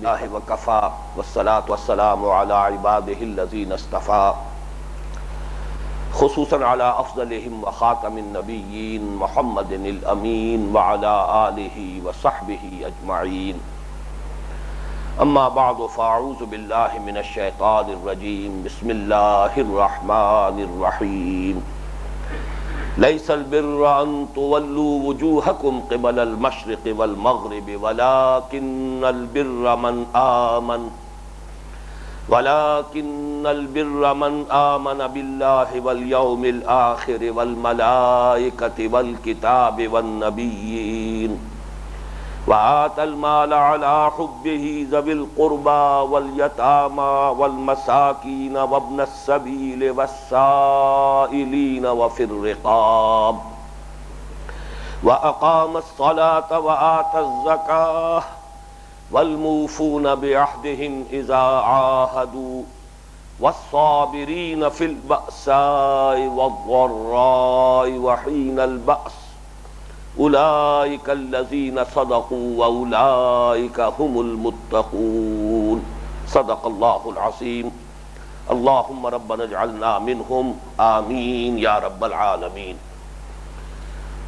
بالله وكفى والصلاة والسلام على عباده الذين اصطفى خصوصا على أفضلهم وخاتم النبيين محمد الأمين وعلى آله وصحبه أجمعين. أما بعد فأعوذ بالله من الشيطان الرجيم. بسم الله الرحمن الرحيم. ليس البر أن تولوا وجوهكم قبل المشرق والمغرب ولكن البر من آمن بالله واليوم الآخر والملائكة والكتاب والنبيين وآتى المال على حبه ذوي القربى واليتامى والمساكين وابن السبيل والسائلين وفي الرقاب وأقام الصلاة وآتى الزكاة والموفون بعهدهم إذا عاهدوا والصابرين في البأساء والضراء وحين البأس أولئك الذين صدقوا وأولئك هم المتقون. صدق الله العظيم. اللهم ربنا اجعلنا منهم آمين يا رب العالمين.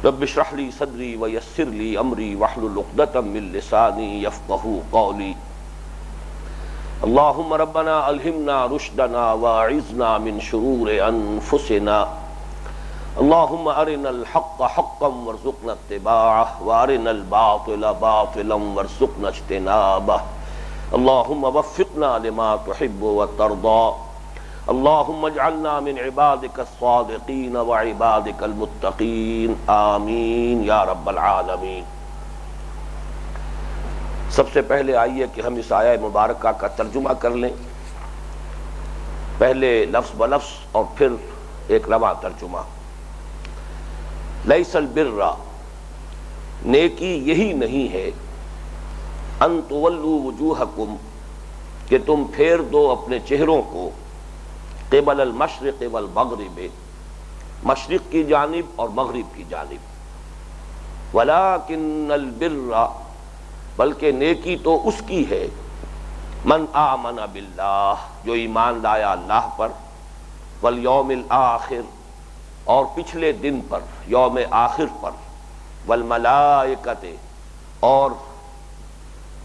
رب اشرح لي صدري ويسر لي أمري واحلل عقدة من لساني يفقهوا قولي. اللهم ربنا ألهمنا رشدنا واعذنا من شرور أنفسنا. اللهم أرنا الحق حقا وارزقنا اتباعه وأرنا الباطل باطلا وارزقنا اجتنابه. اللهم وفقنا لما تحب وترضى. اللهم اجعلنا من عبادك الصادقين وعبادك المتقين. آمین یا رب العالمین. سب سے پہلے آئیے کہ ہم اس آیہ مبارکہ کا ترجمہ کر لیں، پہلے لفظ بلفظ اور پھر ایک رواں ترجمہ. لیس البر، نیکی یہی نہیں ہے، ان تولوا وجوہکم، کہ تم پھیر دو اپنے چہروں کو، قبل المشرق والمغرب، مشرق کی جانب اور مغرب کی جانب. ولکن البر، بلکہ نیکی تو اس کی ہے، من آمن باللہ، جو ایمان لایا اللہ پر، والیوم الآخر، اور پچھلے دن پر، یوم آخر پر، والملائکۃ، اور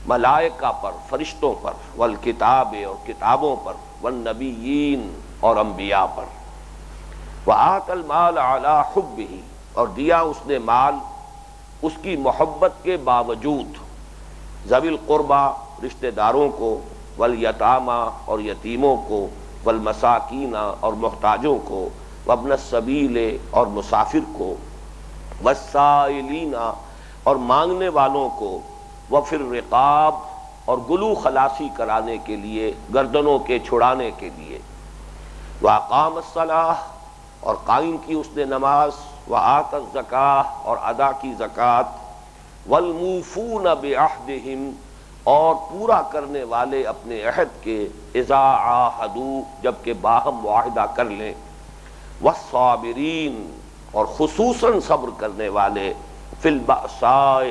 ملائکہ پر، فرشتوں پر، والکتاب، اور کتابوں پر، والنبیین، اور انبیاء پر. وآتى المال على حبہ، اور دیا اس نے مال اس کی محبت کے باوجود، ذوی القربى، رشتہ داروں کو، والیتامى، اور یتیموں کو، والمساکین، اور محتاجوں کو، وابن السبیل، اور مسافر کو، والسائلین، اور مانگنے والوں کو، وفی الرقاب، اور گلو خلاصی کرانے کے لیے، گردنوں کے چھڑانے کے لیے. وأقام الصلاۃ، اور قائم کی اس نے نماز، وآتى الزکاۃ، اور ادا کی زکوٰۃ، والموفون بعہدہم، اور پورا کرنے والے اپنے عہد کے، اذا عاہدوا، جبکہ باہم معاہدہ کر لیں، والصابرین، اور خصوصاً صبر کرنے والے، فی البأساء،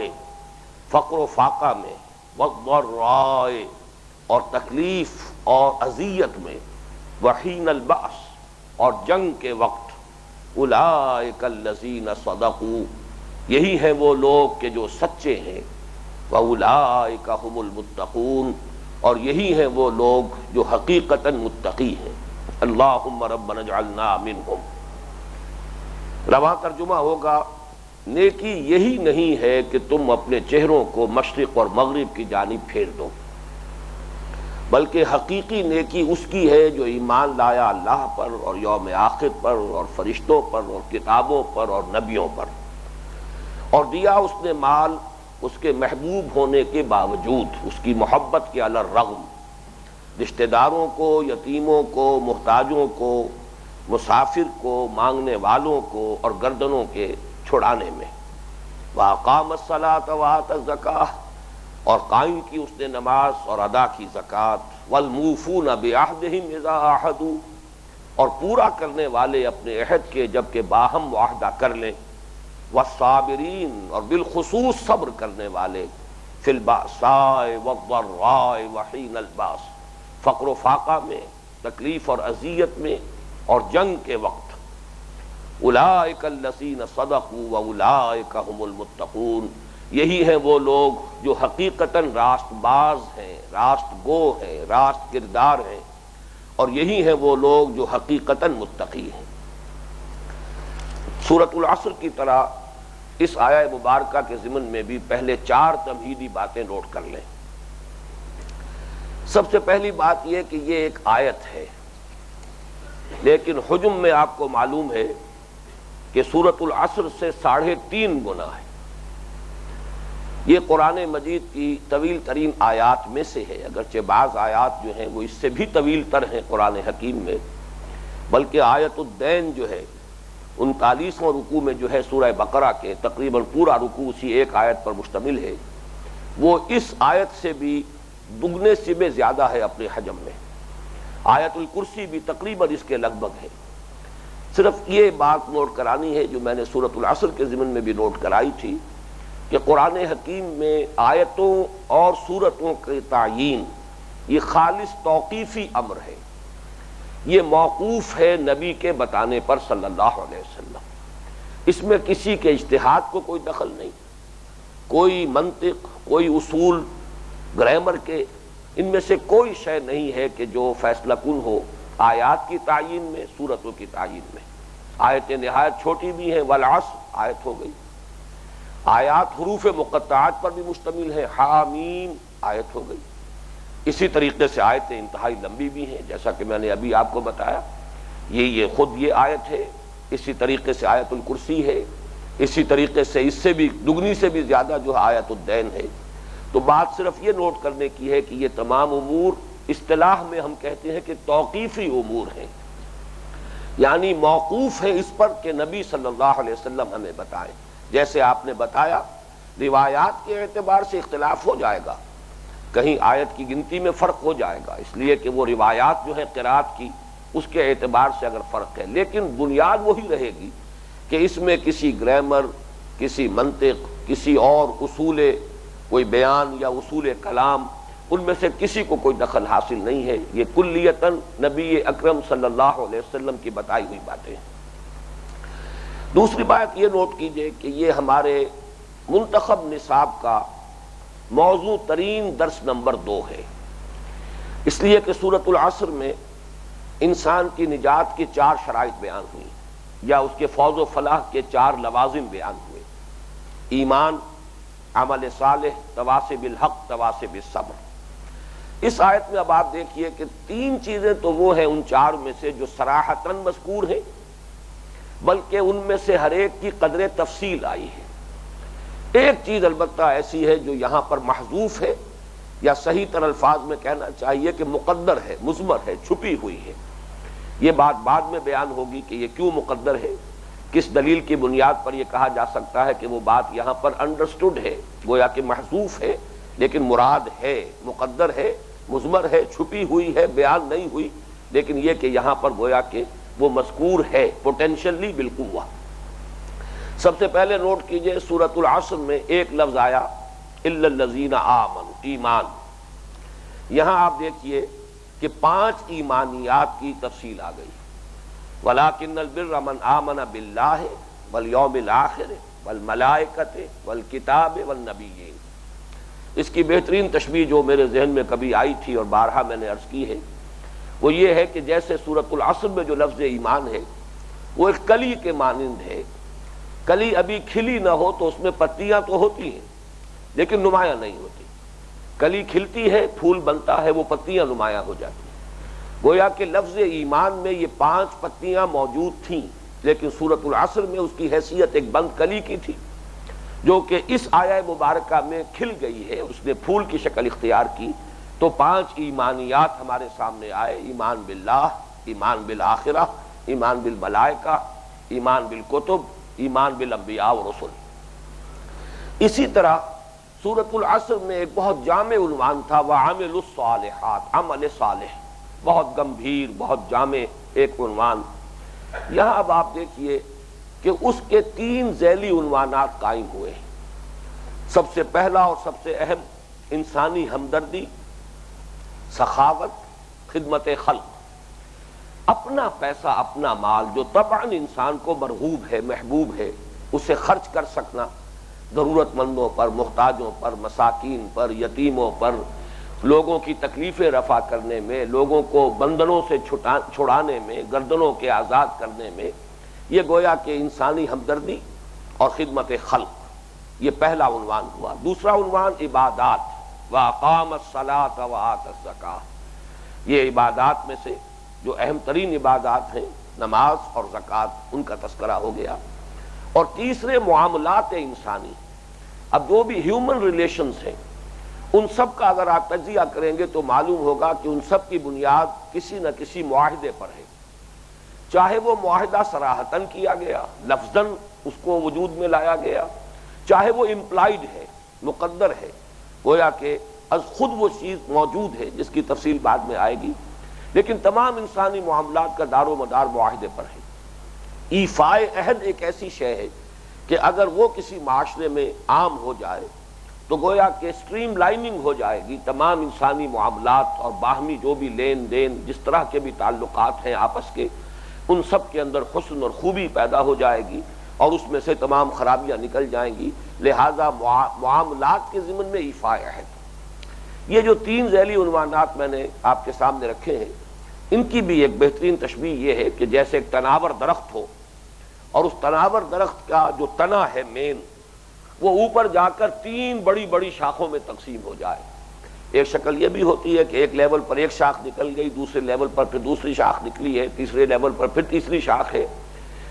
فقر و فاقہ میں، والضراء، اور تکلیف اور اذیت میں، وحین البأس، اور جنگ کے وقت. اولئک الذین صدقوا، یہی ہیں وہ لوگ کہ جو سچے ہیں، واولئک هم المتقون، اور یہی ہیں وہ لوگ جو حقیقتاً متقی ہیں. اللہم ربنا اجعلنا منہم. رواں ترجمہ ہوگا، نیکی یہی نہیں ہے کہ تم اپنے چہروں کو مشرق اور مغرب کی جانب پھیر دو، بلکہ حقیقی نیکی اس کی ہے جو ایمان لایا اللہ پر اور یوم آخر پر اور فرشتوں پر اور کتابوں پر اور نبیوں پر، اور دیا اس نے مال اس کے محبوب ہونے کے باوجود، اس کی محبت کے علی الرغم، رشتہ داروں کو، یتیموں کو، محتاجوں کو، مسافر کو، مانگنے والوں کو، اور گردنوں کے چھڑانے میں. وأقام الصلاۃ وآتى الزکاۃ، اور قائم کی اس نے نماز اور ادا کی زکوٰۃ. والموفون بعہدہم اذا عاہدوا، اور پورا کرنے والے اپنے عہد کے جبکہ باہم معاہدہ کر لیں. والصابرین، اور بالخصوص صبر کرنے والے. فی البأساء والضراء وحین الباس، فقر و فاقہ میں، تکلیف اور اذیت میں اور جنگ کے وقت۔ اولئک الذین صدقوا واولئک هم المتقون، یہی ہیں وہ لوگ جو حقیقتاً راست باز ہیں، راست گو ہیں، راست کردار ہیں، اور یہی ہیں وہ لوگ جو حقیقتاً متقی ہیں۔ سورۃ العصر کی طرح اس آیہ مبارکہ کے ضمن میں بھی پہلے 4 تمہیدی باتیں نوٹ کر لیں۔ سب سے پہلی بات یہ کہ یہ ایک آیت ہے، لیکن حجم میں آپ کو معلوم ہے کہ سورۃ العصر سے 3.5 گنا ہے۔ یہ قرآن مجید کی طویل ترین آیات میں سے ہے، اگرچہ بعض آیات جو ہیں وہ اس سے بھی طویل تر ہیں قرآن حکیم میں، بلکہ آیت الدین جو ہے 39واں رکوع میں جو ہے سورہ بقرہ کے تقریباً پورا رکوع اسی ایک آیت پر مشتمل ہے، وہ اس آیت سے بھی دگنے سے بھی زیادہ ہے اپنے حجم میں۔ آیت الکرسی بھی تقریباً اس کے لگ بھگ ہے۔ صرف یہ بات نوٹ کرانی ہے جو میں نے سورۃ العصر کے ضمن میں بھی نوٹ کرائی تھی کہ قرآن حکیم میں آیتوں اور سورتوں کے تعیین یہ خالص توقیفی امر ہے، یہ موقوف ہے نبی کے بتانے پر صلی اللہ علیہ وسلم۔ اس میں کسی کے اجتہاد کو کوئی دخل نہیں، کوئی منطق، کوئی اصول، گرامر کے ان میں سے کوئی شے نہیں ہے کہ جو فیصلہ کن ہو آیات کی تعیین میں، سورتوں کی تعیین میں۔ آیتیں نہایت چھوٹی بھی ہیں، والعصر آیت ہو گئی، آیات حروف مقطعات پر بھی مشتمل ہے، حامیم آیت ہو گئی، اسی طریقے سے آیتیں انتہائی لمبی بھی ہیں جیسا کہ میں نے ابھی آپ کو بتایا، یہ خود یہ آیت ہے، اسی طریقے سے آیت الکرسی ہے، اسی طریقے سے اس سے بھی دگنی سے بھی زیادہ جو آیت الدین ہے۔ تو بات صرف یہ نوٹ کرنے کی ہے کہ یہ تمام امور اصطلاح میں ہم کہتے ہیں کہ توقیفی امور ہیں، یعنی موقوف ہے اس پر کہ نبی صلی اللہ علیہ وسلم ہمیں بتائیں۔ جیسے آپ نے بتایا روایات کے اعتبار سے اختلاف ہو جائے گا، کہیں آیت کی گنتی میں فرق ہو جائے گا، اس لیے کہ وہ روایات جو ہیں قرات کی اس کے اعتبار سے اگر فرق ہے، لیکن بنیاد وہی رہے گی کہ اس میں کسی گرامر، کسی منطق، کسی اور اصول کوئی بیان یا اصول کلام ان میں سے کسی کو کوئی دخل حاصل نہیں ہے، یہ کلیتاً نبی اکرم صلی اللہ علیہ وسلم کی بتائی ہوئی باتیں ہیں۔ دوسری بات یہ نوٹ کیجئے کہ یہ ہمارے منتخب نصاب کا موضوع ترین درس نمبر 2 ہے، اس لیے کہ سورۃ العصر میں انسان کی نجات کی 4 شرائط بیان ہوئی، یا اس کے فوز و فلاح کے 4 لوازم بیان ہوئے: ایمان، عمل صالح، تواصی بالحق، تواصی بالصبر۔ اس آیت میں اب آپ دیکھیے کہ 3 چیزیں تو وہ ہیں ان 4 میں سے جو صراحتاً مذکور ہیں، بلکہ ان میں سے ہر ایک کی قدر تفصیل آئی ہے۔ ایک چیز البتہ ایسی ہے جو یہاں پر محذوف ہے، یا صحیح تر الفاظ میں کہنا چاہیے کہ مقدر ہے، مضمر ہے، چھپی ہوئی ہے۔ یہ بات بعد میں بیان ہوگی کہ یہ کیوں مقدر ہے، کس دلیل کی بنیاد پر یہ کہا جا سکتا ہے کہ وہ بات یہاں پر انڈرسٹوڈ ہے، گویا کہ محذوف ہے، لیکن مراد ہے، مقدر ہے، مضمر ہے، چھپی ہوئی ہے، بیان نہیں ہوئی، لیکن یہ کہ یہاں پر گویا کہ وہ مذکور ہے پوٹینشلی بالقوہ۔ سب سے پہلے نوٹ کیجئے سورۃ العصر میں ایک لفظ آیا الا الذین آمنوا، ایمان۔ یہاں آپ دیکھیے کہ 5 ایمانیات کی تفصیل آ گئی، وَلَٰكِنَّ الْبِرَّ مَنْ آمَنَ بِاللَّهِ وَالْيَوْمِ الْآخِرِ وَالْمَلَائِكَةِ وَالْكِتَابِ وَالنَّبِيِّينَ۔ اس کی بہترین تشبیہ جو میرے ذہن میں کبھی آئی تھی اور بارہا میں نے عرض کی ہے، وہ یہ ہے کہ جیسے سورۃ العصر میں جو لفظ ایمان ہے وہ ایک کلی کے مانند ہے۔ کلی ابھی کھلی نہ ہو تو اس میں پتیاں تو ہوتی ہیں لیکن نمایاں نہیں ہوتی، کلی کھلتی ہے، پھول بنتا ہے، وہ پتیاں نمایاں ہو جاتی ہیں۔ گویا کہ لفظ ایمان میں یہ 5 پتیاں موجود تھیں، لیکن سورۃ العصر میں اس کی حیثیت ایک بند کلی کی تھی، جو کہ اس آیہ مبارکہ میں کھل گئی ہے، اس نے پھول کی شکل اختیار کی۔ تو 5 ایمانیات ہمارے سامنے آئے: ایمان باللہ، ایمان بالآخرہ، ایمان بالملائکہ، ایمان بالکتب، ایمان بالانبیاء و رسل۔ اسی طرح سورۃ العصر میں ایک بہت جامع عنوان تھا وَعَمِلُوا الصَّالِحَاتِ، عمل صالح، بہت گمبھیر، بہت جامع ایک عنوان۔ یہاں اب آپ دیکھیے کہ اس کے 3 ذیلی عنوانات قائم ہوئے۔ سب سے پہلا اور سب سے اہم انسانی ہمدردی، سخاوت، خدمت خلق، اپنا پیسہ اپنا مال جو طبعاً انسان کو مرغوب ہے، محبوب ہے، اسے خرچ کر سکنا، ضرورت مندوں پر، محتاجوں پر، مساکین پر، یتیموں پر، لوگوں کی تکلیفیں رفع کرنے میں، لوگوں کو بندنوں سے چھڑانے میں، گردنوں کے آزاد کرنے میں، یہ گویا کہ انسانی ہمدردی اور خدمت خلق، یہ پہلا عنوان ہوا۔ دوسرا عنوان عبادات، وَأَقَامَ الصَّلَاةَ وَآتَى الزَّكَاةَ، یہ عبادات میں سے جو اہم ترین عبادات ہیں نماز اور زکوٰۃ، ان کا تذکرہ ہو گیا۔ اور تیسرے معاملات انسانی، اب جو بھی ہیومن ریلیشنز ہیں ان سب کا اگر آپ تجزیہ کریں گے تو معلوم ہوگا کہ ان سب کی بنیاد کسی نہ کسی معاہدے پر ہے، چاہے وہ معاہدہ صراحتاً کیا گیا، لفظاً اس کو وجود میں لایا گیا، چاہے وہ امپلائڈ ہے، مقدر ہے، گویا کہ از خود وہ چیز موجود ہے جس کی تفصیل بعد میں آئے گی، لیکن تمام انسانی معاملات کا دار و مدار معاہدے پر ہے۔ ایفائے عہد ایک ایسی شے ہے کہ اگر وہ کسی معاشرے میں عام ہو جائے تو گویا کہ اسٹریم لائننگ ہو جائے گی، تمام انسانی معاملات اور باہمی جو بھی لین دین، جس طرح کے بھی تعلقات ہیں آپس کے، ان سب کے اندر حسن اور خوبی پیدا ہو جائے گی اور اس میں سے تمام خرابیاں نکل جائیں گی۔ لہذا معاملات کے ضمن میں ایفائے عہد، یہ جو تین ذیلی عنوانات میں نے آپ کے سامنے رکھے ہیں، ان کی بھی ایک بہترین تشبیہ یہ ہے کہ جیسے ایک تناور درخت ہو اور اس تناور درخت کا جو تنا ہے مین، وہ اوپر جا کر تین بڑی بڑی شاخوں میں تقسیم ہو جائے۔ ایک شکل یہ بھی ہوتی ہے کہ ایک لیول پر ایک شاخ نکل گئی، دوسرے لیول پر پھر دوسری شاخ نکلی ہے، تیسرے لیول پر پھر تیسری شاخ ہے،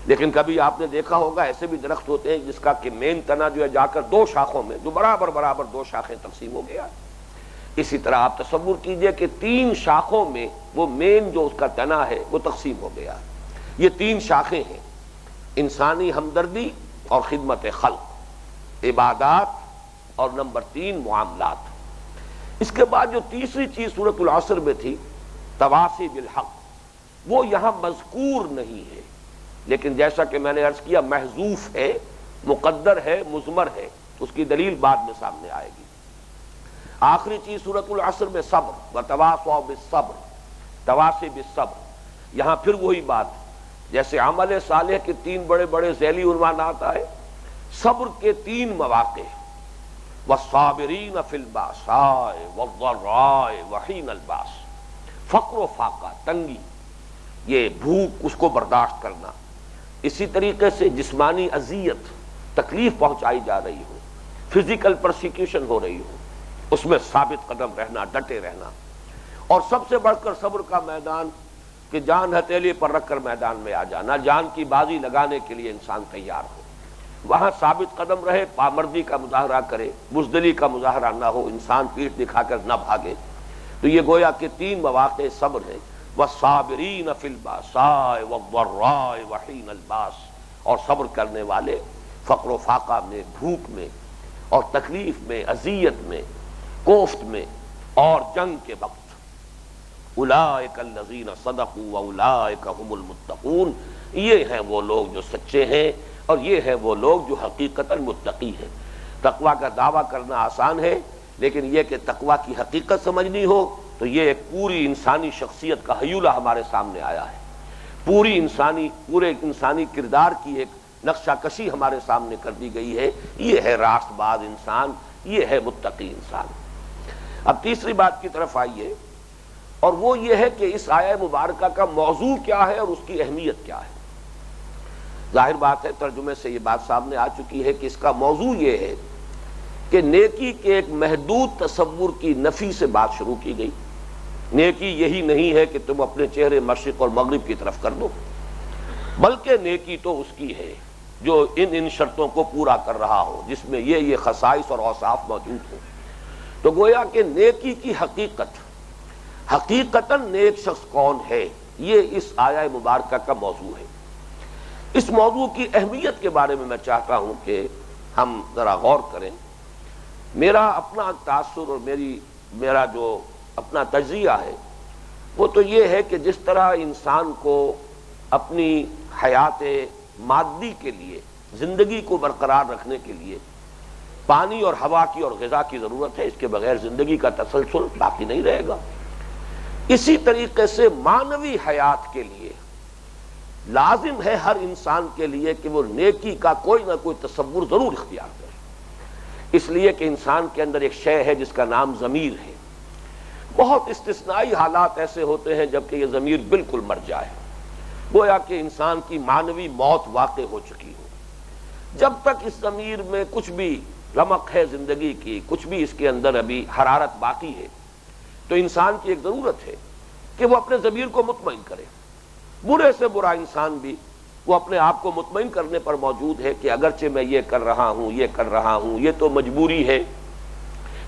لیکن کبھی آپ نے دیکھا ہوگا ایسے بھی درخت ہوتے ہیں جس کا کہ مین تنا جو ہے جا کر دو شاخوں میں، جو برابر برابر دو شاخیں تقسیم ہو گیا۔ اسی طرح آپ تصور کیجئے کہ تین شاخوں میں وہ مین جو اس کا تنا ہے وہ تقسیم ہو گیا۔ یہ تین شاخیں ہیں، انسانی ہمدردی اور خدمت خلق، عبادات اور نمبر تین معاملات۔ اس کے بعد جو تیسری چیز سورۃ العصر میں تھی، تواصی بالحق، وہ یہاں مذکور نہیں ہے، لیکن جیسا کہ میں نے عرض کیا محذوف ہے، مقدر ہے، مضمر ہے، اس کی دلیل بعد میں سامنے آئے گی۔ آخری چیز سورۃ العصر میں صبر، وتواصوا بالصبر، تواصی بالصبر، یہاں پھر وہی بات جیسے عمل صالح کے تین بڑے بڑے ذیلی عنوانات آئے، صبر کے تین مواقع، والصابرین فی الباساء والضراء وحین الباس، فقر و فاقہ، تنگی، یہ بھوک، اس کو برداشت کرنا، اسی طریقے سے جسمانی اذیت، تکلیف پہنچائی جا رہی ہو، فزیکل پرسیکیوشن ہو رہی ہو، اس میں ثابت قدم رہنا، ڈٹے رہنا، اور سب سے بڑھ کر صبر کا میدان کہ جان ہتھیلی پر رکھ کر میدان میں آ جانا، جان کی بازی لگانے کے لیے انسان تیار ہو، وہاں ثابت قدم رہے، پامردی کا مظاہرہ کرے، بزدلی کا مظاہرہ نہ ہو، انسان پیٹھ دکھا کر نہ بھاگے۔ تو یہ گویا کہ تین مواقع صبر ہے، والصابرین فی الباساء والضراء وحین الباس، اور صبر کرنے والے فقر و فاقہ میں، بھوک میں اور تکلیف میں، اذیت میں، کوفت میں اور جنگ کے وقت۔ اولئک الذین صدقوا واولئک هم المتقون، یہ ہیں وہ لوگ جو سچے ہیں اور یہ ہیں وہ لوگ جو حقیقتاً متقی ہیں۔ تقویٰ کا دعویٰ کرنا آسان ہے، لیکن یہ کہ تقویٰ کی حقیقت سمجھنی ہو تو یہ ایک پوری انسانی شخصیت کا حیولہ ہمارے سامنے آیا ہے، پورے انسانی کردار کی ایک نقشہ کشی ہمارے سامنے کر دی گئی ہے۔ یہ ہے راست باز انسان، یہ ہے متقی انسان۔ اب تیسری بات کی طرف آئیے، اور وہ یہ ہے کہ اس آیہ مبارکہ کا موضوع کیا ہے اور اس کی اہمیت کیا ہے۔ ظاہر بات ہے، ترجمے سے یہ بات سامنے آ چکی ہے کہ اس کا موضوع یہ ہے کہ نیکی کے ایک محدود تصور کی نفی سے بات شروع کی گئی۔ نیکی یہی نہیں ہے کہ تم اپنے چہرے مشرق اور مغرب کی طرف کر دو، بلکہ نیکی تو اس کی ہے جو ان شرطوں کو پورا کر رہا ہو، جس میں یہ خصائص اور اوصاف موجود ہوں۔ تو گویا کہ نیکی کی حقیقتاً نیک شخص کون ہے، یہ اس آیہ مبارکہ کا موضوع ہے۔ اس موضوع کی اہمیت کے بارے میں میں چاہتا ہوں کہ ہم ذرا غور کریں۔ میرا اپنا تاثر اور میرا جو اپنا تجزیہ ہے وہ تو یہ ہے کہ جس طرح انسان کو اپنی حیات مادی کے لیے، زندگی کو برقرار رکھنے کے لیے پانی اور ہوا کی اور غذا کی ضرورت ہے، اس کے بغیر زندگی کا تسلسل باقی نہیں رہے گا۔ اسی طریقے سے معنوی حیات کے لیے لازم ہے ہر انسان کے لیے کہ وہ نیکی کا کوئی نہ کوئی تصور ضرور اختیار کرے، اس لیے کہ انسان کے اندر ایک شے ہے جس کا نام ضمیر ہے۔ بہت استثنائی حالات ایسے ہوتے ہیں جبکہ یہ ضمیر بالکل مر جائے، گویا کہ انسان کی معنوی موت واقع ہو چکی ہو۔ جب تک اس ضمیر میں کچھ بھی رمق ہے زندگی کی، کچھ بھی اس کے اندر ابھی حرارت باقی ہے، تو انسان کی ایک ضرورت ہے کہ وہ اپنے ضمیر کو مطمئن کرے۔ برے سے برا انسان بھی وہ اپنے آپ کو مطمئن کرنے پر موجود ہے کہ اگرچہ میں یہ کر رہا ہوں، یہ کر رہا ہوں، یہ تو مجبوری ہے،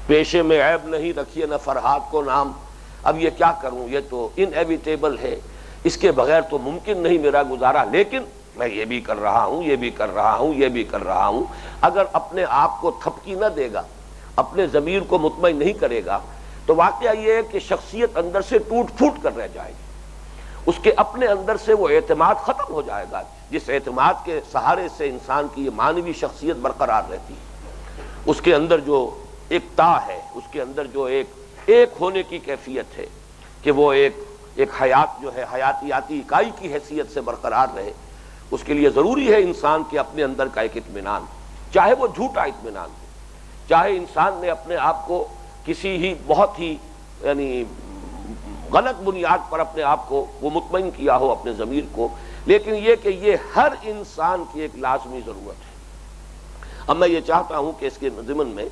پیشے میں عیب نہیں رکھیے نہ فرہاد کو نام، اب یہ کیا کروں، یہ تو انایویٹیبل ہے، اس کے بغیر تو ممکن نہیں میرا گزارا، لیکن میں یہ بھی کر رہا ہوں، یہ بھی کر رہا ہوں، یہ بھی کر رہا ہوں۔ اگر اپنے آپ کو تھپکی نہ دے گا، اپنے ضمیر کو مطمئن نہیں کرے گا، تو واقعہ یہ ہے کہ شخصیت اندر سے ٹوٹ پھوٹ کر رہ جائے گی، اس کے اپنے اندر سے وہ اعتماد ختم ہو جائے گا جس اعتماد کے سہارے سے انسان کی یہ معنوی شخصیت برقرار رہتی ہے۔ اس کے اندر جو ایک تا ہے، اس کے اندر جو ایک ہونے کی کیفیت ہے کہ وہ ایک حیات جو ہے حیاتیاتی اکائی کی حیثیت سے برقرار رہے، اس کے لیے ضروری ہے انسان کے اپنے اندر کا ایک اطمینان، چاہے وہ جھوٹا اطمینان ہو، چاہے انسان نے اپنے آپ کو کسی ہی بہت ہی یعنی غلط بنیاد پر اپنے آپ کو وہ مطمئن کیا ہو اپنے ضمیر کو، لیکن یہ کہ یہ ہر انسان کی ایک لازمی ضرورت ہے۔ اب میں یہ چاہتا ہوں کہ اس کے ضمن میں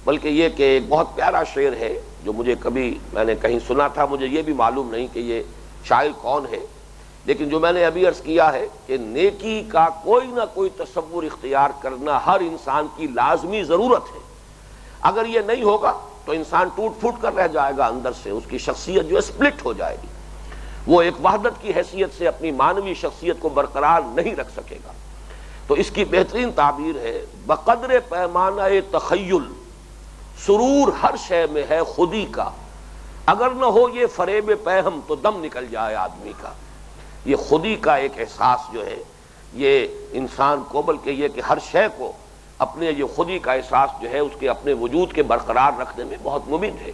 بلکہ یہ کہ ایک بہت پیارا شعر ہے جو مجھے کبھی میں نے کہیں سنا تھا، مجھے یہ بھی معلوم نہیں کہ یہ شاعر کون ہے، لیکن جو میں نے ابھی عرض کیا ہے کہ نیکی کا کوئی نہ کوئی تصور اختیار کرنا ہر انسان کی لازمی ضرورت ہے۔ اگر یہ نہیں ہوگا تو انسان ٹوٹ پھوٹ کر رہ جائے گا، اندر سے اس کی شخصیت جو سپلٹ ہو جائے گی، وہ ایک وحدت کی حیثیت سے اپنی معنوی شخصیت کو برقرار نہیں رکھ سکے گا۔ تو اس کی بہترین تعبیر ہے بقدر پیمانہ تخیل سرور ہر شے میں ہے خودی کا، اگر نہ ہو یہ فریب پیہم تو دم نکل جائے آدمی کا۔ یہ خودی کا ایک احساس جو ہے یہ انسان کو، بلکہ یہ کہ ہر شے کو اپنے یہ خودی کا احساس جو ہے اس کے اپنے وجود کے برقرار رکھنے میں بہت مفید ہے۔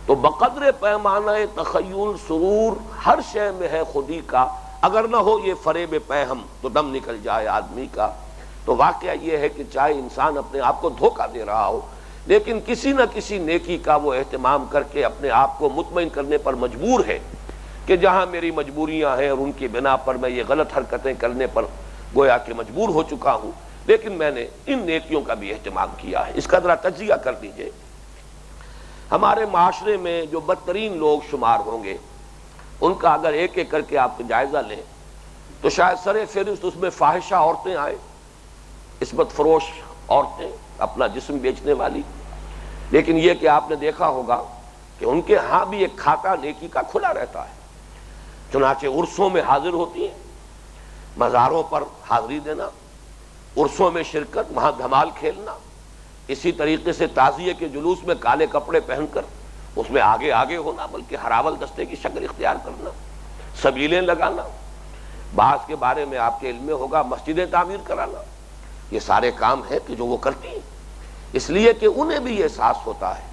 تو بقدر پیمانہ تخیل سرور ہر شے میں ہے خودی کا، اگر نہ ہو یہ فریب پیہم تو دم نکل جائے آدمی کا۔ تو واقعہ یہ ہے کہ چاہے انسان اپنے آپ کو دھوکہ دے رہا ہو، لیکن کسی نہ کسی نیکی کا وہ اہتمام کر کے اپنے آپ کو مطمئن کرنے پر مجبور ہے کہ جہاں میری مجبوریاں ہیں اور ان کی بنا پر میں یہ غلط حرکتیں کرنے پر گویا کہ مجبور ہو چکا ہوں، لیکن میں نے ان نیکیوں کا بھی اہتمام کیا ہے۔ اس کا ذرا تجزیہ کر دیجئے۔ ہمارے معاشرے میں جو بدترین لوگ شمار ہوں گے ان کا اگر ایک ایک کر کے آپ جائزہ لیں تو شاید سر فہرست اس میں فاحشہ عورتیں آئیں، عصمت فروش عورتیں، اپنا جسم بیچنے والی۔ لیکن یہ کہ آپ نے دیکھا ہوگا کہ ان کے ہاں بھی ایک کھاتا نیکی کا کھلا رہتا ہے، چنانچہ عرسوں میں حاضر ہوتی ہیں، مزاروں پر حاضری دینا، عرسوں میں شرکت، وہاں دھمال کھیلنا، اسی طریقے سے تعزیے کے جلوس میں کالے کپڑے پہن کر اس میں آگے آگے ہونا، بلکہ ہراول دستے کی شکل اختیار کرنا، سبیلیں لگانا، بعض کے بارے میں آپ کے علم میں ہوگا مسجدیں تعمیر کرانا، یہ سارے کام ہیں کہ جو وہ کرتی ہیں، اس لیے کہ انہیں بھی یہ احساس ہوتا ہے۔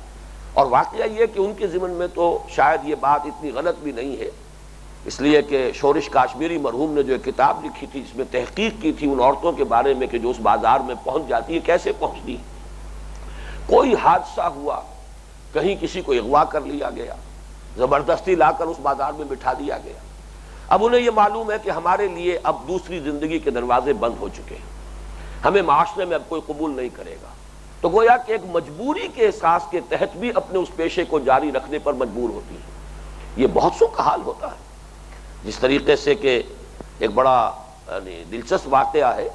اور واقعہ یہ کہ ان کے ضمن میں تو شاید یہ بات اتنی غلط بھی نہیں ہے، اس لیے کہ شورش کاشمیری مرحوم نے جو ایک کتاب لکھی تھی جس میں تحقیق کی تھی ان عورتوں کے بارے میں کہ جو اس بازار میں پہنچ جاتی ہیں کیسے پہنچتی ہیں۔ کوئی حادثہ ہوا، کہیں کسی کو اغوا کر لیا گیا، زبردستی لا کر اس بازار میں بٹھا دیا گیا، اب انہیں یہ معلوم ہے کہ ہمارے لیے اب دوسری زندگی کے دروازے بند ہو چکے ہیں، ہمیں معاشرے میں اب کوئی قبول نہیں کرے گا، تو گویا کہ ایک مجبوری کے احساس کے تحت بھی اپنے اس پیشے کو جاری رکھنے پر مجبور ہوتی ہے۔ یہ بہت سو کا حال ہوتا ہے، جس طریقے سے کہ ایک بڑا دلچسپ واقعہ ہے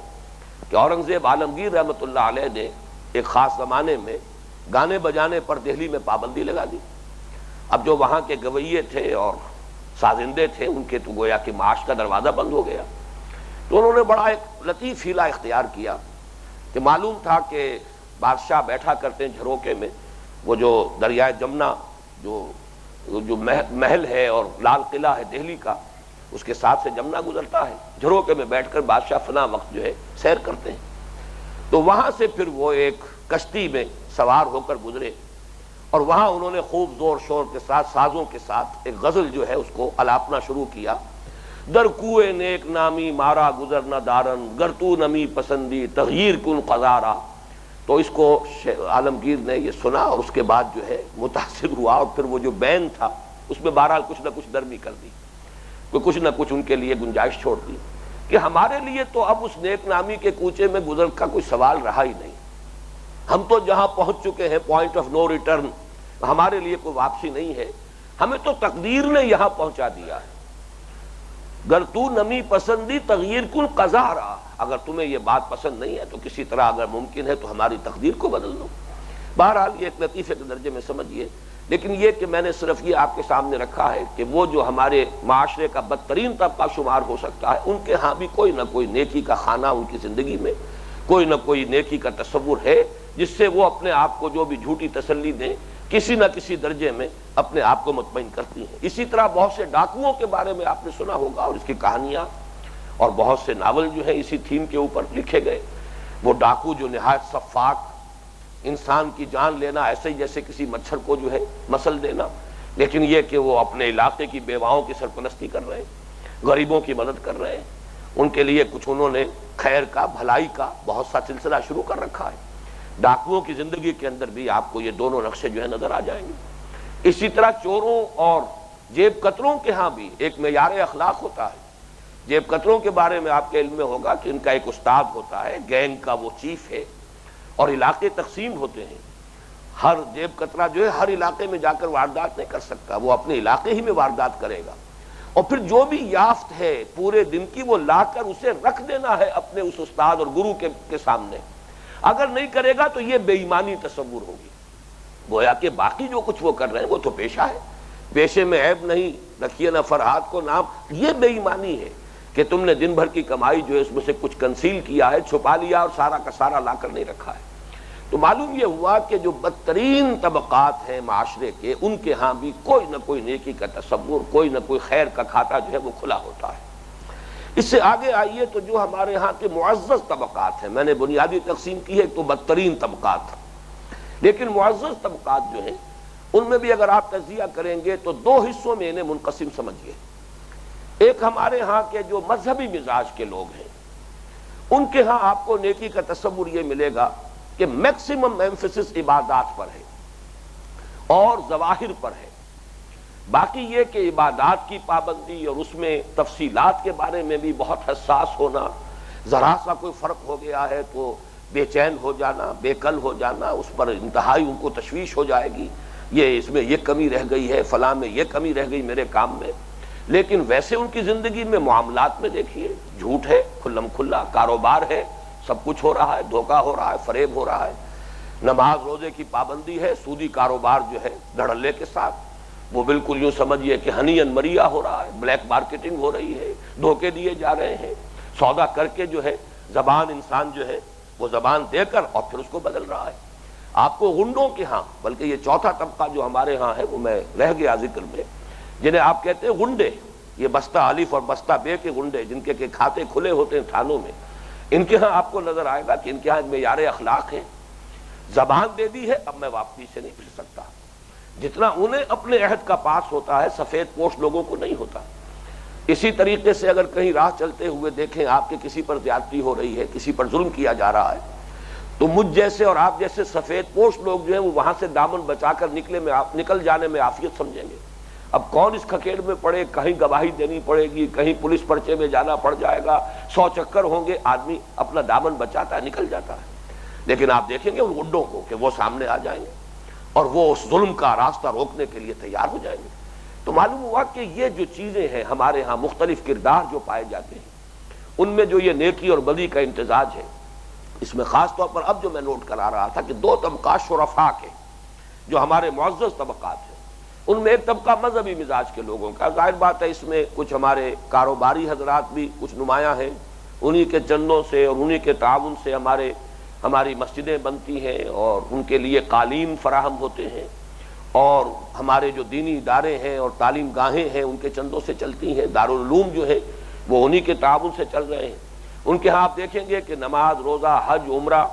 کہ اورنگزیب عالمگیر رحمۃ اللہ علیہ نے ایک خاص زمانے میں گانے بجانے پر دہلی میں پابندی لگا دی۔ اب جو وہاں کے گویے تھے اور سازندے تھے ان کے تو گویا کہ معاش کا دروازہ بند ہو گیا، تو انہوں نے بڑا ایک لطیف ہیلا اختیار کیا کہ معلوم تھا کہ بادشاہ بیٹھا کرتے ہیں جھروکے میں، وہ جو دریائے جمنا جو محل ہے اور لال قلعہ ہے دہلی کا، اس کے ساتھ سے جمنا گزرتا ہے، جھروکے میں بیٹھ کر بادشاہ فنا وقت جو ہے سیر کرتے ہیں۔ تو وہاں سے پھر وہ ایک کشتی میں سوار ہو کر گزرے، اور وہاں انہوں نے خوب زور شور کے ساتھ سازوں کے ساتھ ایک غزل جو ہے اس کو الاپنا شروع کیا۔ در کوئے نیک نامی مارا گزر نہ دارن، گر تو نمی پسندی تغییر کن قضارا۔ تو اس کو عالمگیر نے یہ سنا اور اس کے بعد جو ہے متاثر ہوا، اور پھر وہ جو بین تھا اس میں بہرحال کچھ نہ کچھ نرمی کر دی، کچھ نہ کچھ ان کے لیے گنجائش چھوڑ دی کہ ہمارے لیے تو اب اس نیک نامی کے کوچے میں گزر کا کوئی سوال رہا ہی نہیں، ہم تو جہاں پہنچ چکے ہیں پوائنٹ آف نو ریٹرن، ہمارے لیے کوئی واپسی نہیں ہے، ہمیں تو تقدیر نے یہاں پہنچا دیا ہے۔ گر تو نمی پسندی تغییر کن قضارا، اگر تمہیں یہ بات پسند نہیں ہے تو کسی طرح اگر ممکن ہے تو ہماری تقدیر کو بدل دو۔ بہرحال یہ ایک لطیفے کے درجے میں سمجھیے، لیکن یہ کہ میں نے صرف یہ آپ کے سامنے رکھا ہے کہ وہ جو ہمارے معاشرے کا بدترین طبقہ شمار ہو سکتا ہے، ان کے ہاں بھی کوئی نہ کوئی نیکی کا خانہ ان کی زندگی میں، کوئی نہ کوئی نیکی کا تصور ہے جس سے وہ اپنے آپ کو جو بھی جھوٹی تسلی دیں کسی نہ کسی درجے میں اپنے آپ کو مطمئن کرتی ہیں۔ اسی طرح بہت سے ڈاکوؤں کے بارے میں آپ نے سنا ہوگا، اور اس کی کہانیاں اور بہت سے ناول جو ہیں اسی تھیم کے اوپر لکھے گئے۔ وہ ڈاکو جو نہایت سفاک، انسان کی جان لینا ایسے ہی جیسے کسی مچھر کو جو ہے مسل دینا، لیکن یہ کہ وہ اپنے علاقے کی بیواؤں کی سرپرستی کر رہے ہیں، غریبوں کی مدد کر رہے ہیں، ان کے لیے کچھ انہوں نے خیر کا، بھلائی کا بہت سا سلسلہ شروع کر رکھا ہے۔ ڈاکوؤں کی زندگی کے اندر بھی آپ کو یہ دونوں نقشے جو ہے نظر آ جائیں گے۔ اسی طرح چوروں اور جیب کتروں کے ہاں بھی ایک معیار اخلاق ہوتا ہے۔ جیب کتروں کے بارے میں آپ کے علم میں ہوگا کہ ان کا ایک استاد ہوتا ہے، گینگ کا وہ چیف ہے، اور علاقے تقسیم ہوتے ہیں۔ ہر جیب کترا جو ہے ہر علاقے میں جا کر واردات نہیں کر سکتا، وہ اپنے علاقے ہی میں واردات کرے گا، اور پھر جو بھی یافت ہے پورے دن کی وہ لا کر اسے رکھ دینا ہے اپنے اس استاد اور گرو کے سامنے۔ اگر نہیں کرے گا تو یہ بے ایمانی تصور ہوگی، گویا کہ باقی جو کچھ وہ کر رہے ہیں وہ تو پیشہ ہے، پیشے میں عیب نہیں رکھیے نہ فرہاد کو نام، یہ بے ایمانی ہے کہ تم نے دن بھر کی کمائی جو ہے اس میں سے کچھ کنسیل کیا ہے، چھپا لیا، اور سارا کا سارا لا کر نہیں رکھا ہے۔ تو معلوم یہ ہوا کہ جو بدترین طبقات ہیں معاشرے کے، ان کے ہاں بھی کوئی نہ کوئی نیکی کا تصور، کوئی نہ کوئی خیر کا کھاتا جو ہے وہ کھلا ہوتا ہے۔ اس سے آگے آئیے تو جو ہمارے ہاں کے معزز طبقات ہیں، میں نے بنیادی تقسیم کی ہے تو بدترین طبقات، لیکن معزز طبقات جو ہیں ان میں بھی اگر آپ تجزیہ کریں گے تو دو حصوں میں انہیں منقسم سمجھیے۔ ایک ہمارے ہاں کے جو مذہبی مزاج کے لوگ ہیں، ان کے ہاں آپ کو نیکی کا تصور یہ ملے گا کہ میکسیمم ایمفیسس عبادات پر ہے اور ظواہر پر ہے۔ باقی یہ کہ عبادات کی پابندی اور اس میں تفصیلات کے بارے میں بھی بہت حساس ہونا، ذرا سا کوئی فرق ہو گیا ہے تو بے چین ہو جانا، بے کل ہو جانا، اس پر انتہائی ان کو تشویش ہو جائے گی، یہ اس میں یہ کمی رہ گئی ہے، فلاں میں یہ کمی رہ گئی میرے کام میں۔ لیکن ویسے ان کی زندگی میں معاملات میں دیکھیے، جھوٹ ہے کھلم کھلا، کاروبار ہے، سب کچھ ہو رہا ہے، دھوکہ ہو رہا ہے، فریب ہو رہا ہے، نماز روزے کی پابندی ہے، سودی کاروبار جو ہے دھڑلے کے ساتھ، وہ بالکل یوں سمجھیے کہ ہنی ان مریا ہو رہا ہے، بلیک مارکیٹنگ ہو رہی ہے، دھوکے دیے جا رہے ہیں، سودا کر کے جو ہے زبان انسان جو ہے وہ زبان دے کر اور پھر اس کو بدل رہا ہے۔ آپ کو غنڈوں کے ہاں، بلکہ یہ چوتھا طبقہ جو ہمارے ہاں ہے وہ میں رہ گیا ذکر میں، جنہیں آپ کہتے ہیں غنڈے، یہ بستہ الف اور بستہ بے کے غنڈے، جن کے کھاتے کھلے ہوتے ہیں تھانوں میں، ان کے ہاں آپ کو نظر آئے گا کہ ان کے ہاں معیار اخلاق ہے، زبان دے دی ہے اب میں واپسی سے نہیں پھر سکتا، جتنا انہیں اپنے عہد کا پاس ہوتا ہے سفید پوش لوگوں کو نہیں ہوتا۔ اسی طریقے سے اگر کہیں راہ چلتے ہوئے دیکھیں آپ کے کسی پر زیادتی ہو رہی ہے، کسی پر ظلم کیا جا رہا ہے، تو مجھ جیسے اور آپ جیسے سفید پوش لوگ جو ہیں وہ وہاں سے دامن بچا کر نکل جانے میں عافیت سمجھیں گے۔ اب کون اس کھکیڑ میں پڑے، کہیں گواہی دینی پڑے گی، کہیں پولیس پرچے میں جانا پڑ جائے گا، 100 چکر ہوں گے، آدمی اپنا دامن بچاتا ہے، نکل جاتا ہے۔ لیکن آپ دیکھیں گے ان گڈوں کو کہ وہ سامنے آ جائیں گے اور وہ اس ظلم کا راستہ روکنے کے لیے تیار ہو جائیں گے۔ تو معلوم ہوا کہ یہ جو چیزیں ہیں ہمارے ہاں مختلف کردار جو پائے جاتے ہیں، ان میں جو یہ نیکی اور بدی کا امتزاج ہے، اس میں خاص طور پر اب جو میں نوٹ کرا رہا تھا کہ دو طبقات شرفاء کے جو ہمارے معزز طبقات ہیں، ان میں ایک طبقہ مذہبی مزاج کے لوگوں کا، ظاہر بات ہے اس میں کچھ ہمارے کاروباری حضرات بھی کچھ نمایاں ہیں، انہی کے چندوں سے اور انہی کے تعاون سے ہماری مسجدیں بنتی ہیں اور ان کے لیے قالین فراہم ہوتے ہیں، اور ہمارے جو دینی ادارے ہیں اور تعلیم گاہیں ہیں ان کے چندوں سے چلتی ہیں، دارالعلوم جو ہے وہ انہی کے تعاون سے چل رہے ہیں۔ ان کے ہاں آپ دیکھیں گے کہ نماز، روزہ، حج، عمرہ،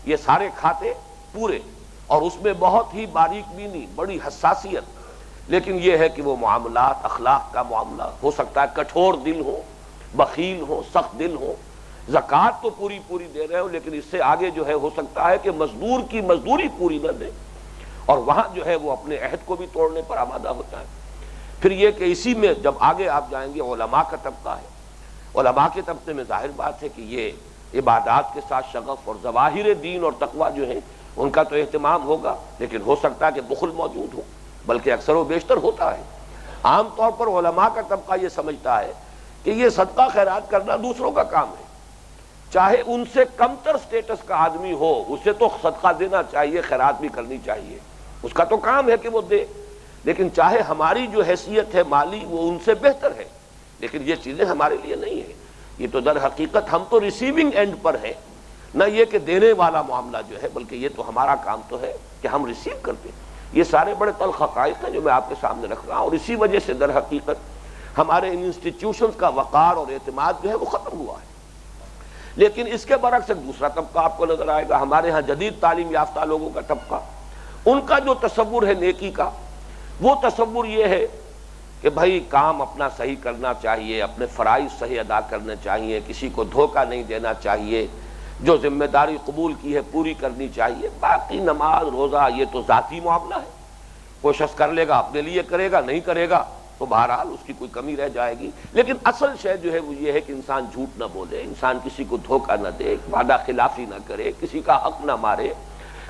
یہ سارے کھاتے پورے، اور اس میں بہت ہی باریک بینی، بڑی حساسیت، لیکن یہ ہے کہ وہ معاملات اخلاق کا معاملہ ہو سکتا ہے کٹھور دل ہو، بخیل ہو، سخت دل ہو، زکوٰۃ تو پوری پوری دے رہے ہو لیکن اس سے آگے جو ہے ہو سکتا ہے کہ مزدور کی مزدوری پوری نہ دے، اور وہاں جو ہے وہ اپنے عہد کو بھی توڑنے پر آمادہ ہوتا ہے۔ پھر یہ کہ اسی میں جب آگے آپ جائیں گے علماء کا طبقہ ہے، علماء کے طبقے میں ظاہر بات ہے کہ یہ عبادات کے ساتھ شغف اور ظواہر دین اور تقویٰ جو ہے ان کا تو اہتمام ہوگا، لیکن ہو سکتا ہے کہ بخل موجود ہو، بلکہ اکثر و بیشتر ہوتا ہے۔ عام طور پر علماء کا طبقہ یہ سمجھتا ہے کہ یہ صدقہ خیرات کرنا دوسروں کا کام ہے، چاہے ان سے کمتر سٹیٹس کا آدمی ہو اسے تو صدقہ دینا چاہیے، خیرات بھی کرنی چاہیے، اس کا تو کام ہے کہ وہ دے، لیکن چاہے ہماری جو حیثیت ہے مالی وہ ان سے بہتر ہے، لیکن یہ چیزیں ہمارے لیے نہیں ہیں، یہ تو در حقیقت ہم تو ریسیونگ اینڈ پر ہیں، نہ یہ کہ دینے والا معاملہ جو ہے، بلکہ یہ تو ہمارا کام تو ہے کہ ہم ریسیو کرتے ہیں۔ یہ سارے بڑے تلخ حقائق ہیں جو میں آپ کے سامنے رکھ رہا ہوں، اور اسی وجہ سے در حقیقت ہمارے ان انسٹیٹیوشنز کا وقار اور اعتماد جو ہے وہ ختم ہوا ہے۔ لیکن اس کے برعکس ایک دوسرا طبقہ آپ کو نظر آئے گا، ہمارے ہاں جدید تعلیم یافتہ لوگوں کا طبقہ، ان کا جو تصور ہے نیکی کا، وہ تصور یہ ہے کہ بھائی کام اپنا صحیح کرنا چاہیے، اپنے فرائض صحیح ادا کرنے چاہیے، کسی کو دھوکہ نہیں دینا چاہیے، جو ذمہ داری قبول کی ہے پوری کرنی چاہیے، باقی نماز روزہ یہ تو ذاتی معاملہ ہے، کوئی شخص کر لے گا اپنے لیے کرے گا، نہیں کرے گا تو بہرحال اس کی کوئی کمی رہ جائے گی، لیکن اصل شے جو ہے وہ یہ ہے کہ انسان جھوٹ نہ بولے، انسان کسی کو دھوکہ نہ دے، وعدہ خلافی نہ کرے، کسی کا حق نہ مارے،